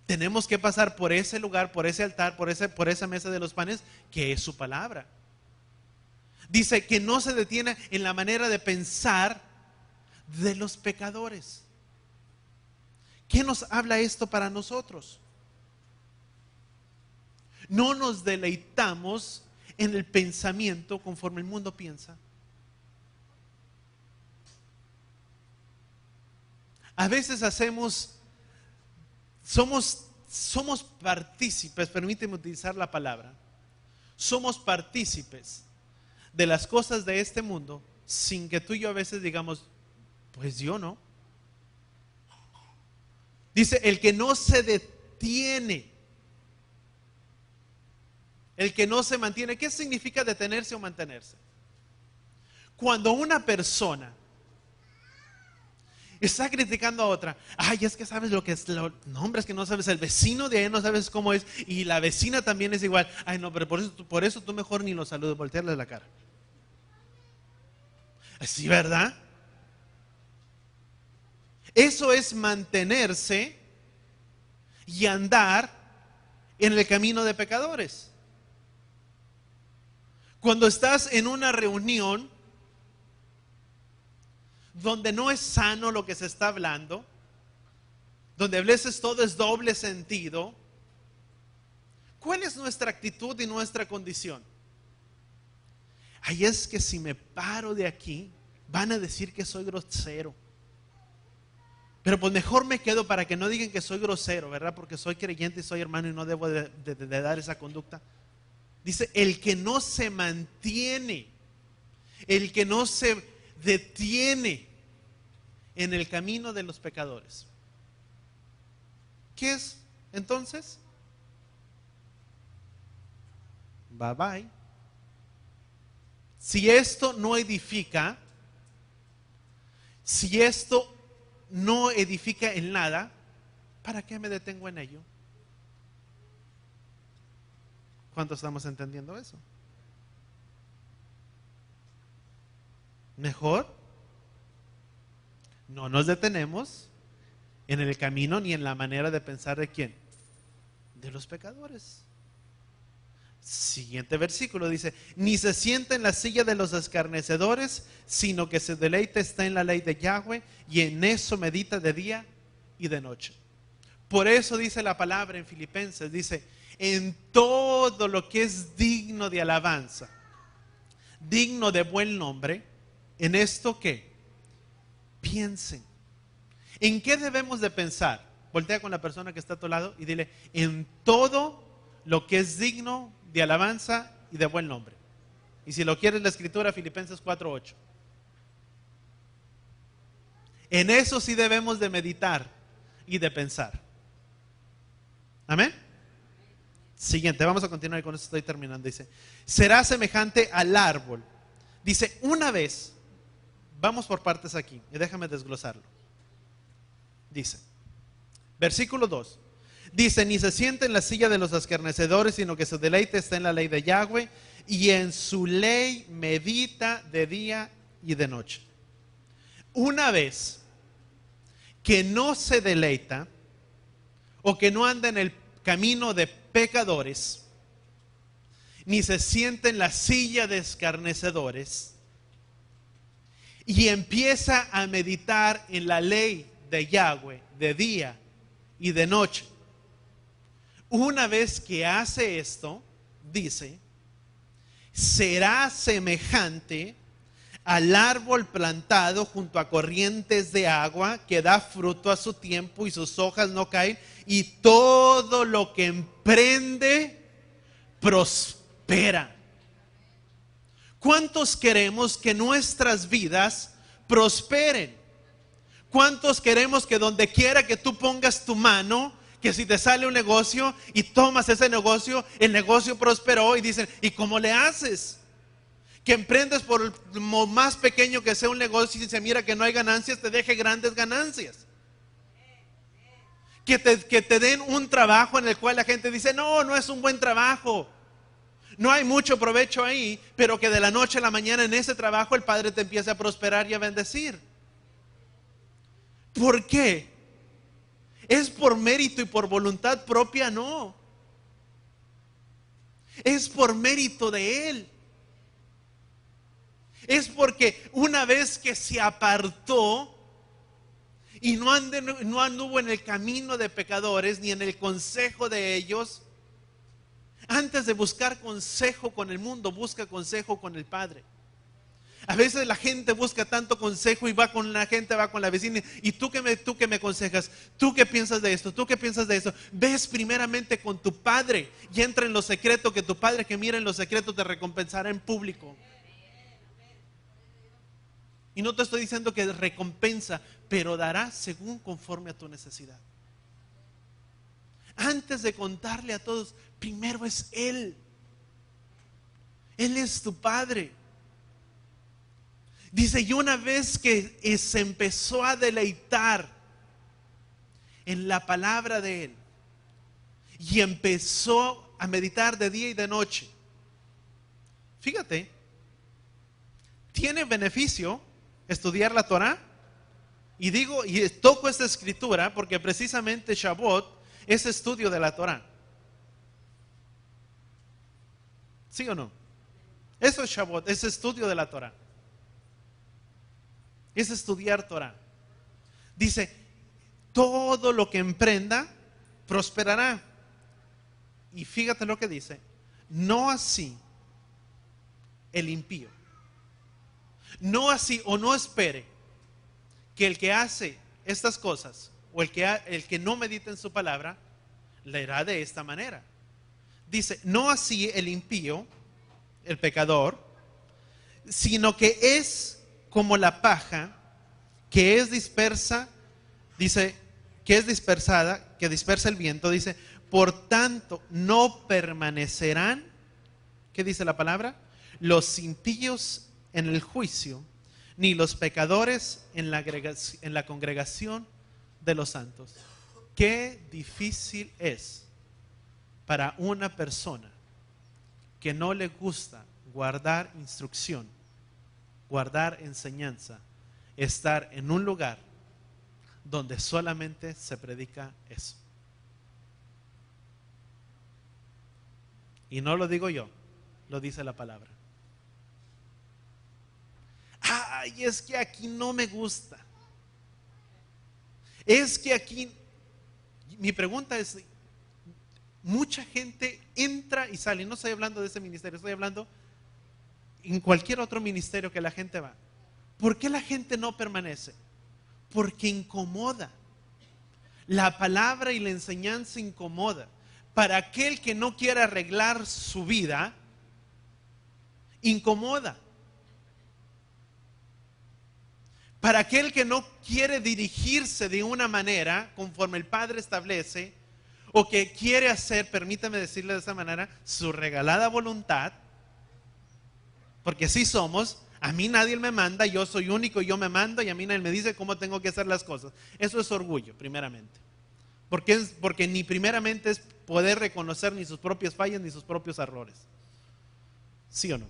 Tenemos que pasar por ese lugar, por ese altar, por esa mesa de los panes, que es su palabra. Dice que no se detiene en la manera de pensar de los pecadores. ¿Qué nos habla esto para nosotros? No nos deleitamos en el pensamiento conforme el mundo piensa. A veces somos partícipes, permíteme utilizar la palabra, somos partícipes de las cosas de este mundo sin que tú y yo a veces digamos, pues yo no. Dice, el que no se detiene, el que no se mantiene. ¿Qué significa detenerse o mantenerse? Cuando una persona está criticando a otra, ay, es que sabes lo que es, no, hombre, es que no sabes, el vecino de ahí no sabes cómo es, y la vecina también es igual. Ay, no, pero por eso tú mejor ni lo saludes, voltearle la cara. Así, ¿verdad? Eso es mantenerse y andar en el camino de pecadores. Cuando estás en una reunión donde no es sano lo que se está hablando, donde a veces todo es doble sentido, ¿cuál es nuestra actitud y nuestra condición? Ay, es que si me paro de aquí, van a decir que soy grosero. Pero pues mejor me quedo para que no digan que soy grosero, ¿verdad? Porque soy creyente y soy hermano y no debo de dar esa conducta. Dice, el que no se mantiene, el que no se detiene en el camino de los pecadores. ¿Qué es entonces? Bye bye. Si esto no edifica, si esto no edifica en nada, ¿para qué me detengo en ello? ¿Cuántos estamos entendiendo eso? Mejor no nos detenemos en el camino ni en la manera de pensar de quién, de los pecadores. Siguiente versículo dice, ni se sienta en la silla de los escarnecedores, sino que se deleita está en la ley de Yahweh y en eso medita de día y de noche. Por eso dice la palabra en Filipenses, dice, en todo lo que es digno de alabanza, digno de buen nombre, en esto que piensen. ¿En qué debemos de pensar? Voltea con la persona que está a tu lado y dile, en todo lo que es digno de alabanza y de buen nombre. Y si lo quieres la escritura, Filipenses 4:8. En eso sí debemos de meditar y de pensar. Amén. Siguiente, vamos a continuar y con esto estoy terminando. Dice, será semejante al árbol. Dice, una vez, vamos por partes aquí y déjame desglosarlo. Dice, versículo 2. Dice, ni se siente en la silla de los escarnecedores, sino que su deleite está en la ley de Yahweh, y en su ley medita de día y de noche. Una vez que no se deleita o que no anda en el camino de pecadores, ni se siente en la silla de escarnecedores, y empieza a meditar en la ley de Yahweh de día y de noche. Una vez que hace esto, dice, será semejante al árbol plantado junto a corrientes de agua, que da fruto a su tiempo y sus hojas no caen, y todo lo que emprende prospera. ¿Cuántos queremos que nuestras vidas prosperen? ¿Cuántos queremos que donde quiera que tú pongas tu mano, que si te sale un negocio y tomas ese negocio, el negocio prosperó? Y dicen, ¿y cómo le haces? Que emprendes por lo más pequeño que sea un negocio, y si se mira que no hay ganancias, te deje grandes ganancias. Que te den un trabajo en el cual la gente dice, no, no es un buen trabajo, no hay mucho provecho ahí, pero que de la noche a la mañana en ese trabajo el Padre te empiece a prosperar y a bendecir. ¿Por qué? ¿Es por mérito y por voluntad propia? No. Es por mérito de Él. Es porque una vez que se apartó y no anduvo en el camino de pecadores ni en el consejo de ellos, antes de buscar consejo con el mundo, busca consejo con el Padre. A veces la gente busca tanto consejo y va con la gente, va con la vecina. ¿Y tú qué me aconsejas? ¿Tú qué piensas de esto? ¿Tú qué piensas de esto? Ves primeramente con tu Padre y entra en lo secreto, que tu Padre que mira en lo secreto te recompensará en público. Y no te estoy diciendo que recompensa, pero dará según conforme a tu necesidad. Antes de contarle a todos, primero es Él. Él es tu Padre. Dice, y una vez que se empezó a deleitar en la palabra de Él y empezó a meditar de día y de noche, fíjate, tiene beneficio estudiar la Torah. Y digo, y toco esta escritura porque precisamente Shavuot es estudio de la Torah. ¿Sí o no? Eso es Shavuot, es estudio de la Torah. Es estudiar Torah. Dice, todo lo que emprenda prosperará. Y fíjate lo que dice, no así el impío. No así, o no espere que el que hace estas cosas o el que no medita en su palabra leerá de esta manera. Dice, no así el impío, el pecador, sino que es como la paja que es dispersa, dice, que es dispersada, que dispersa el viento. Dice, por tanto no permanecerán, ¿qué dice la palabra? Los impíos en el juicio, ni los pecadores en la congregación de los santos. Qué difícil es para una persona que no le gusta guardar instrucción, guardar enseñanza, estar en un lugar donde solamente se predica eso. Y no lo digo yo, lo dice la palabra. Ay, es que aquí no me gusta. Es que aquí, mi pregunta es, mucha gente entra y sale, y no estoy hablando de ese ministerio, estoy hablando en cualquier otro ministerio que la gente va. ¿Por qué la gente no permanece? Porque incomoda. La palabra y la enseñanza incomoda. Para aquel que no quiere arreglar su vida, incomoda. Para aquel que no quiere dirigirse de una manera conforme el Padre establece, o que quiere hacer, permítame decirle de esta manera, su regalada voluntad, porque así somos. A mí nadie me manda, yo soy único, yo me mando y a mí nadie me dice cómo tengo que hacer las cosas. Eso es orgullo, primeramente. Porque ni primeramente es poder reconocer ni sus propias fallas ni sus propios errores. ¿Sí o no?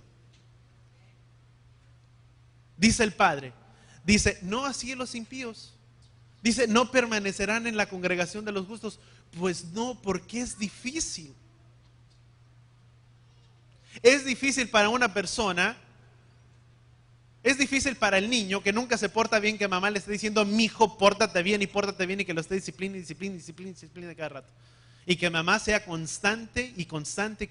Dice el Padre, dice, no así los impíos. Dice, no permanecerán en la congregación de los justos. Pues no, porque es difícil. Es difícil para una persona. Es difícil para el niño que nunca se porta bien, que mamá le esté diciendo, mijo, pórtate bien y que lo esté disciplina cada rato. Y que mamá sea constante y constante.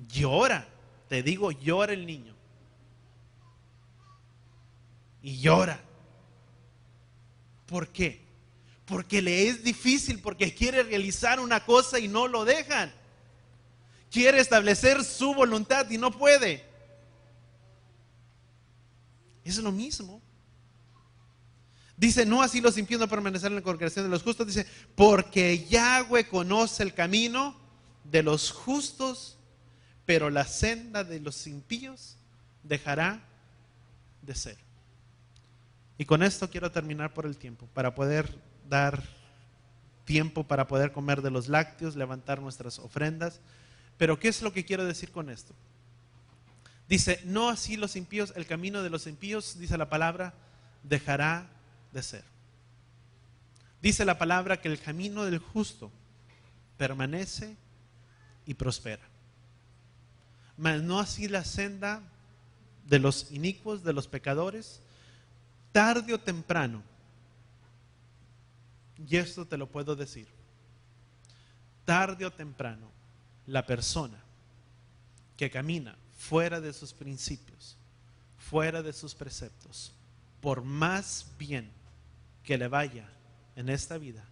Llora, te digo, llora el niño. Y llora. ¿Por qué? Porque le es difícil, porque quiere realizar una cosa y no lo dejan. Quiere establecer su voluntad y no puede. Es lo mismo. Dice, no así los impíos no permanecerán en la congregación de los justos. Dice, porque Yahweh conoce el camino de los justos, pero la senda de los impíos dejará de ser. Y con esto quiero terminar por el tiempo, para poder dar tiempo para poder comer de los lácteos, levantar nuestras ofrendas. Pero ¿qué es lo que quiero decir con esto? Dice, no así los impíos, el camino de los impíos, dice la palabra, dejará de ser. Dice la palabra que el camino del justo permanece y prospera. Mas no así la senda de los inicuos, de los pecadores, tarde o temprano. Y esto te lo puedo decir. Tarde o temprano, la persona que camina fuera de sus principios, fuera de sus preceptos, por más bien que le vaya en esta vida,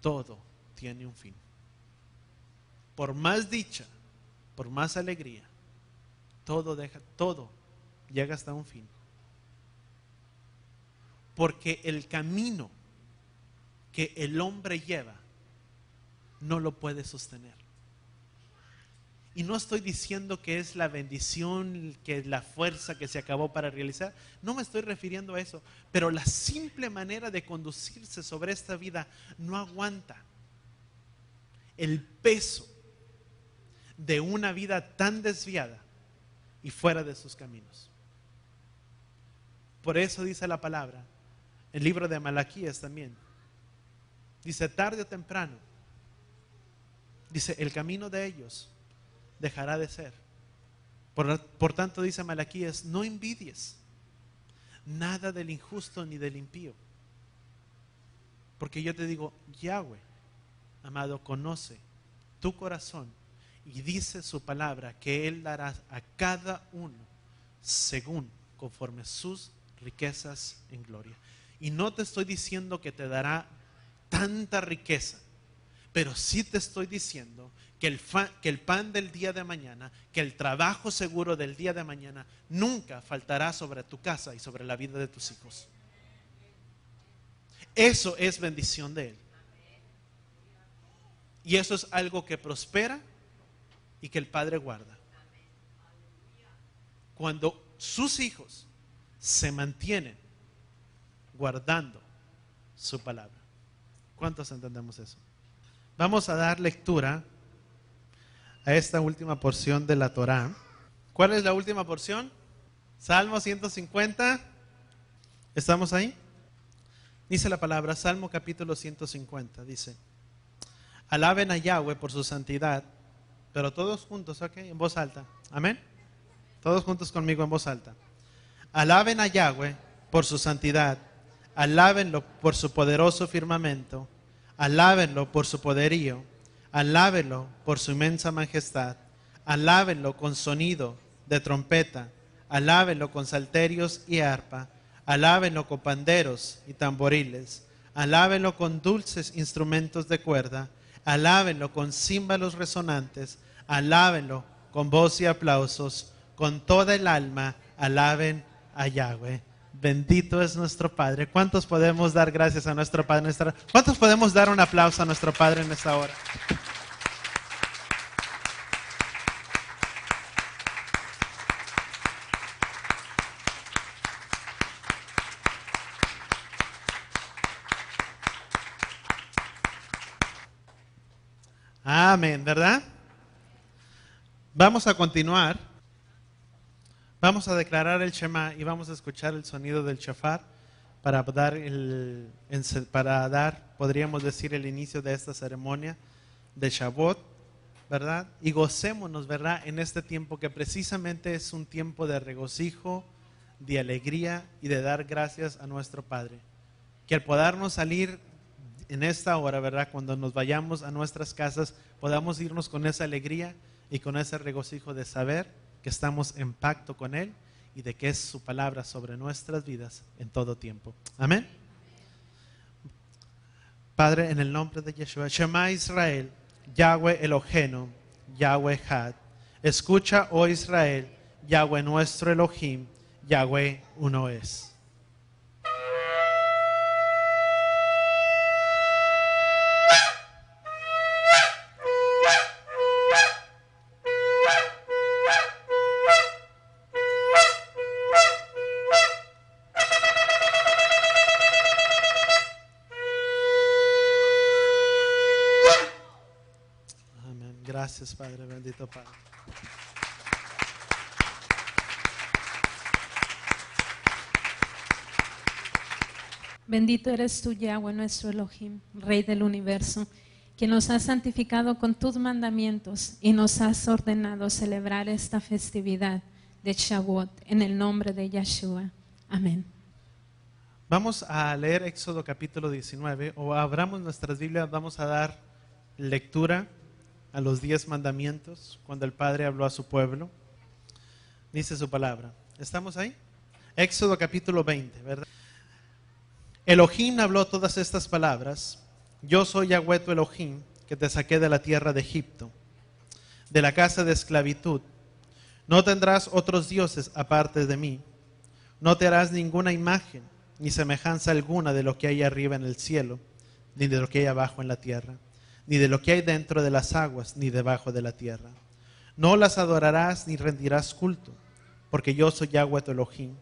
todo tiene un fin. Por más dicha, por más alegría, todo llega hasta un fin. Porque el camino que el hombre lleva no lo puede sostener. Y no estoy diciendo que es la bendición, que es la fuerza que se acabó para realizar. No me estoy refiriendo a eso. Pero la simple manera de conducirse sobre esta vida no aguanta el peso de una vida tan desviada y fuera de sus caminos. Por eso dice la palabra, el libro de Malaquías también. Dice, tarde o temprano, dice, el camino de ellos dejará de ser. Por tanto, dice Malaquías, no envidies nada del injusto ni del impío. Porque yo te digo, Yahweh, amado, conoce tu corazón y dice su palabra que Él dará a cada uno según conforme sus riquezas en gloria. Y no te estoy diciendo que te dará tanta riqueza, pero sí te estoy diciendo que el pan del día de mañana, que el trabajo seguro del día de mañana nunca faltará sobre tu casa y sobre la vida de tus hijos. Eso es bendición de Él. Y eso es algo que prospera y que el Padre guarda. Cuando sus hijos se mantienen guardando su palabra. ¿Cuántos entendemos eso? Vamos a dar lectura a esta última porción de la Torá. ¿Cuál es la última porción? Salmo 150. ¿Estamos ahí? Dice la palabra, Salmo capítulo 150. Dice, alaben a Yahweh por su santidad. Pero todos juntos, ¿ok? En voz alta. Amén. Todos juntos conmigo en voz alta. Alaben a Yahweh por su santidad. Alábenlo por su poderoso firmamento. Alábenlo por su poderío. Alábenlo por su inmensa majestad. Alábenlo con sonido de trompeta. Alábenlo con salterios y arpa. Alábenlo con panderos y tamboriles. Alábenlo con dulces instrumentos de cuerda. Alábenlo con címbalos resonantes. Alábenlo con voz y aplausos. Con toda el alma, alaben a Yahweh. Bendito es nuestro Padre. ¿Cuántos podemos dar gracias a nuestro Padre? ¿Cuántos podemos dar un aplauso a nuestro Padre en esta hora? Amén, ¿verdad? Vamos a continuar. Vamos a declarar el Shema y vamos a escuchar el sonido del shofar para dar, podríamos decir, el inicio de esta ceremonia de Shavuot, ¿verdad? Y gocémonos, ¿verdad? En este tiempo que precisamente es un tiempo de regocijo, de alegría y de dar gracias a nuestro Padre. Que al podernos salir en esta hora, ¿verdad? Cuando nos vayamos a nuestras casas, podamos irnos con esa alegría y con ese regocijo de saber que estamos en pacto con Él y de que es su palabra sobre nuestras vidas en todo tiempo. Amén. Padre, en el nombre de Yeshua, Shema Israel, Yahweh Elohenu, Yahweh Had. Escucha, oh Israel, Yahweh nuestro Elohim, Yahweh uno es. Gracias, Padre, bendito Padre. Bendito eres tú, Yahweh, nuestro Elohim, Rey del universo, que nos has santificado con tus mandamientos y nos has ordenado celebrar esta festividad de Shavuot en el nombre de Yeshua. Amén. Vamos a leer Éxodo capítulo 19, o abramos nuestras Biblias, vamos a dar lectura a los 10 mandamientos cuando el Padre habló a su pueblo. Dice su palabra. ¿Estamos ahí? Éxodo capítulo 20, ¿verdad? Elohim habló todas estas palabras. Yo soy Yahweh tu Elohim, que te saqué de la tierra de Egipto, de la casa de esclavitud. No tendrás otros dioses aparte de mí. No te harás ninguna imagen, ni semejanza alguna de lo que hay arriba en el cielo, ni de lo que hay abajo en la tierra, ni de lo que hay dentro de las aguas, ni debajo de la tierra. No las adorarás ni rendirás culto, porque yo soy Yahweh tu Elohim.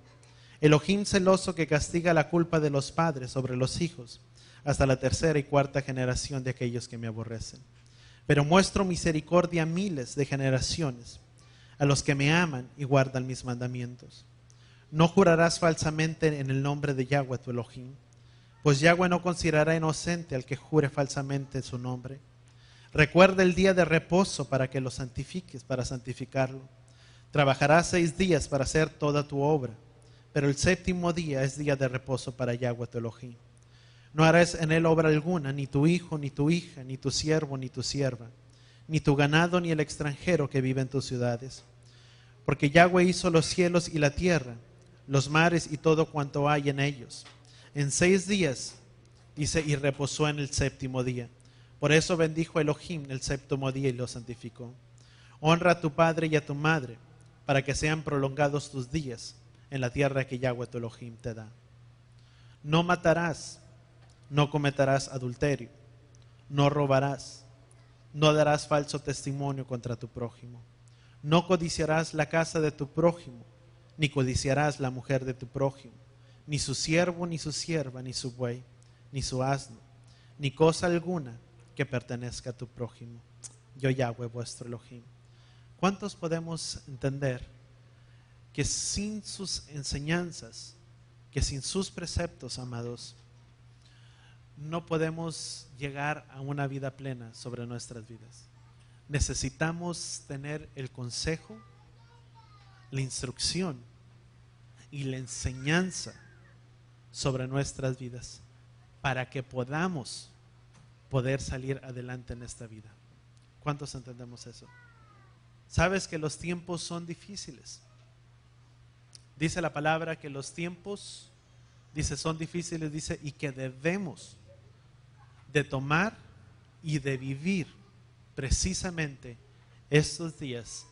Elohim celoso que castiga la culpa de los padres sobre los hijos, hasta la tercera y cuarta generación de aquellos que me aborrecen. Pero muestro misericordia a miles de generaciones, a los que me aman y guardan mis mandamientos. No jurarás falsamente en el nombre de Yahweh tu Elohim, pues Yahweh no considerará inocente al que jure falsamente en su nombre. Recuerda el día de reposo para que lo santifiques, para santificarlo. Trabajarás 6 días para hacer toda tu obra, pero el séptimo día es día de reposo para Yahweh tu Elohim. No harás en él obra alguna, ni tu hijo, ni tu hija, ni tu siervo, ni tu sierva, ni tu ganado, ni el extranjero que vive en tus ciudades. Porque Yahweh hizo los cielos y la tierra, los mares y todo cuanto hay en ellos. En 6 días, dice, y reposó en el séptimo día. Por eso bendijo Elohim el séptimo día y lo santificó. Honra a tu padre y a tu madre, para que sean prolongados tus días en la tierra que Yahweh tu Elohim te da. No matarás, no cometerás adulterio, no robarás, no darás falso testimonio contra tu prójimo. No codiciarás la casa de tu prójimo, ni codiciarás la mujer de tu prójimo, ni su siervo, ni su sierva, ni su buey, ni su asno, ni cosa alguna que pertenezca a tu prójimo. Yo Yahweh vuestro Elohim. ¿Cuántos podemos entender que sin sus enseñanzas, que sin sus preceptos, amados, no podemos llegar a una vida plena sobre nuestras vidas? Necesitamos tener el consejo, la instrucción y la enseñanza sobre nuestras vidas para que podamos poder salir adelante en esta vida. ¿Cuántos entendemos eso? Sabes que los tiempos son difíciles. Dice la palabra que los tiempos, dice, son difíciles, dice, y que debemos de tomar y de vivir precisamente estos días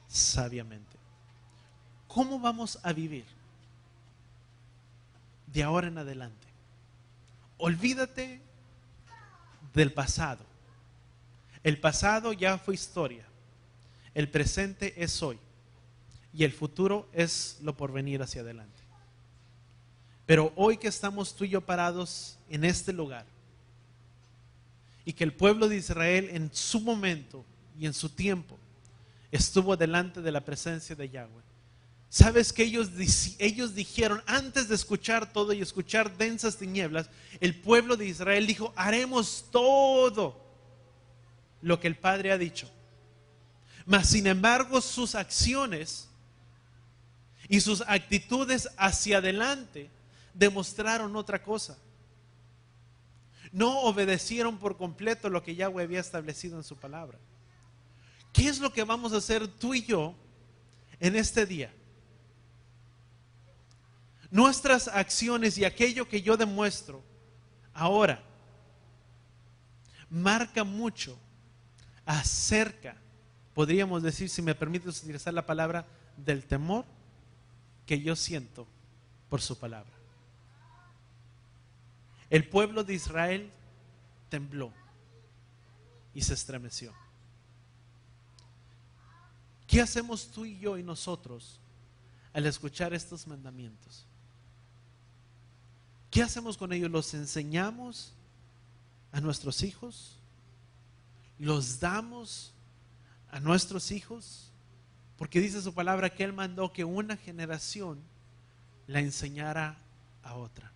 sabiamente. ¿Cómo vamos a vivir de ahora en adelante? Olvídate del pasado. El pasado ya fue historia. El presente es hoy. Y el futuro es lo por venir hacia adelante. Pero hoy que estamos tú y yo parados en este lugar, y que el pueblo de Israel en su momento y en su tiempo estuvo delante de la presencia de Yahweh, sabes que ellos dijeron, antes de escuchar todo y escuchar densas tinieblas, el pueblo de Israel dijo, haremos todo lo que el Padre ha dicho. Mas sin embargo sus acciones y sus actitudes hacia adelante demostraron otra cosa. No obedecieron por completo lo que Yahweh había establecido en su palabra. ¿Qué es lo que vamos a hacer tú y yo en este día? Nuestras acciones y aquello que yo demuestro ahora marca mucho acerca, podríamos decir, si me permites utilizar la palabra, del temor que yo siento por su palabra. El pueblo de Israel tembló y se estremeció. ¿Qué hacemos tú y yo y nosotros al escuchar estos mandamientos? ¿Qué hacemos con ellos? ¿Los enseñamos a nuestros hijos? ¿Los damos a nuestros hijos? Porque dice su palabra que Él mandó que una generación la enseñara a otra.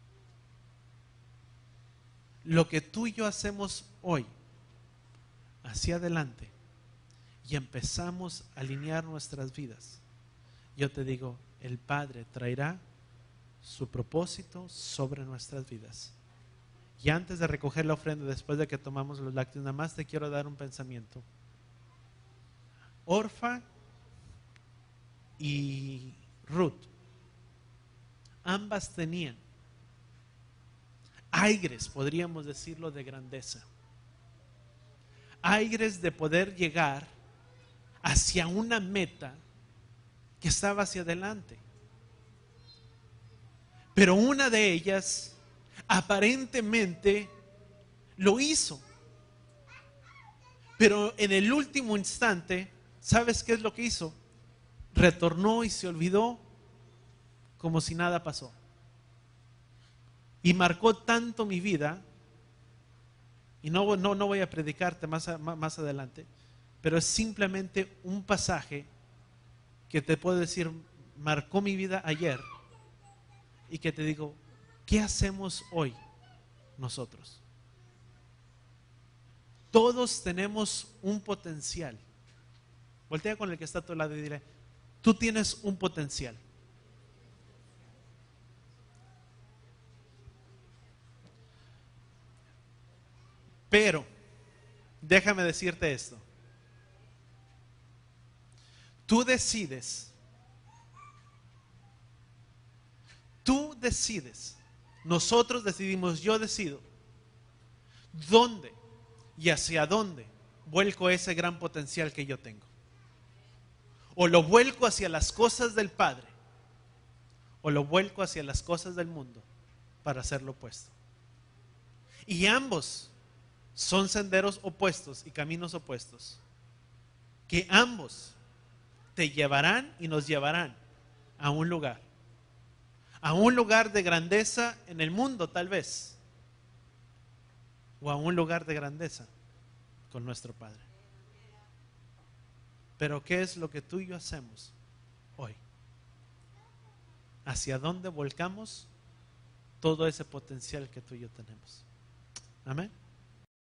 Lo que tú y yo hacemos hoy hacia adelante y empezamos a alinear nuestras vidas, yo te digo, el Padre traerá su propósito sobre nuestras vidas. Y antes de recoger la ofrenda, después de que tomamos los lácteos, nada más te quiero dar un pensamiento. Orfa y Ruth, ambas tenían aires, podríamos decirlo, de grandeza, aires de poder llegar hacia una meta que estaba hacia adelante. Pero una de ellas aparentemente lo hizo, pero en el último instante, ¿sabes qué es lo que hizo? Retornó y se olvidó como si nada pasó. Y marcó tanto mi vida, y no voy a predicarte más adelante, pero es simplemente un pasaje que te puedo decir, marcó mi vida ayer, y que te digo, ¿qué hacemos hoy nosotros? Todos tenemos un potencial. Voltea con el que está a tu lado y dile, tú tienes un potencial. Pero, déjame decirte esto. Tú decides, nosotros decidimos, yo decido, dónde y hacia dónde vuelco ese gran potencial que yo tengo. O lo vuelco hacia las cosas del Padre, o lo vuelco hacia las cosas del mundo para hacer lo opuesto. Y ambos son senderos opuestos y caminos opuestos, que ambos te llevarán y nos llevarán a un lugar de grandeza en el mundo tal vez, o a un lugar de grandeza con nuestro Padre. Pero ¿qué es lo que tú y yo hacemos hoy? ¿Hacia dónde volcamos todo ese potencial que tú y yo tenemos? Amén.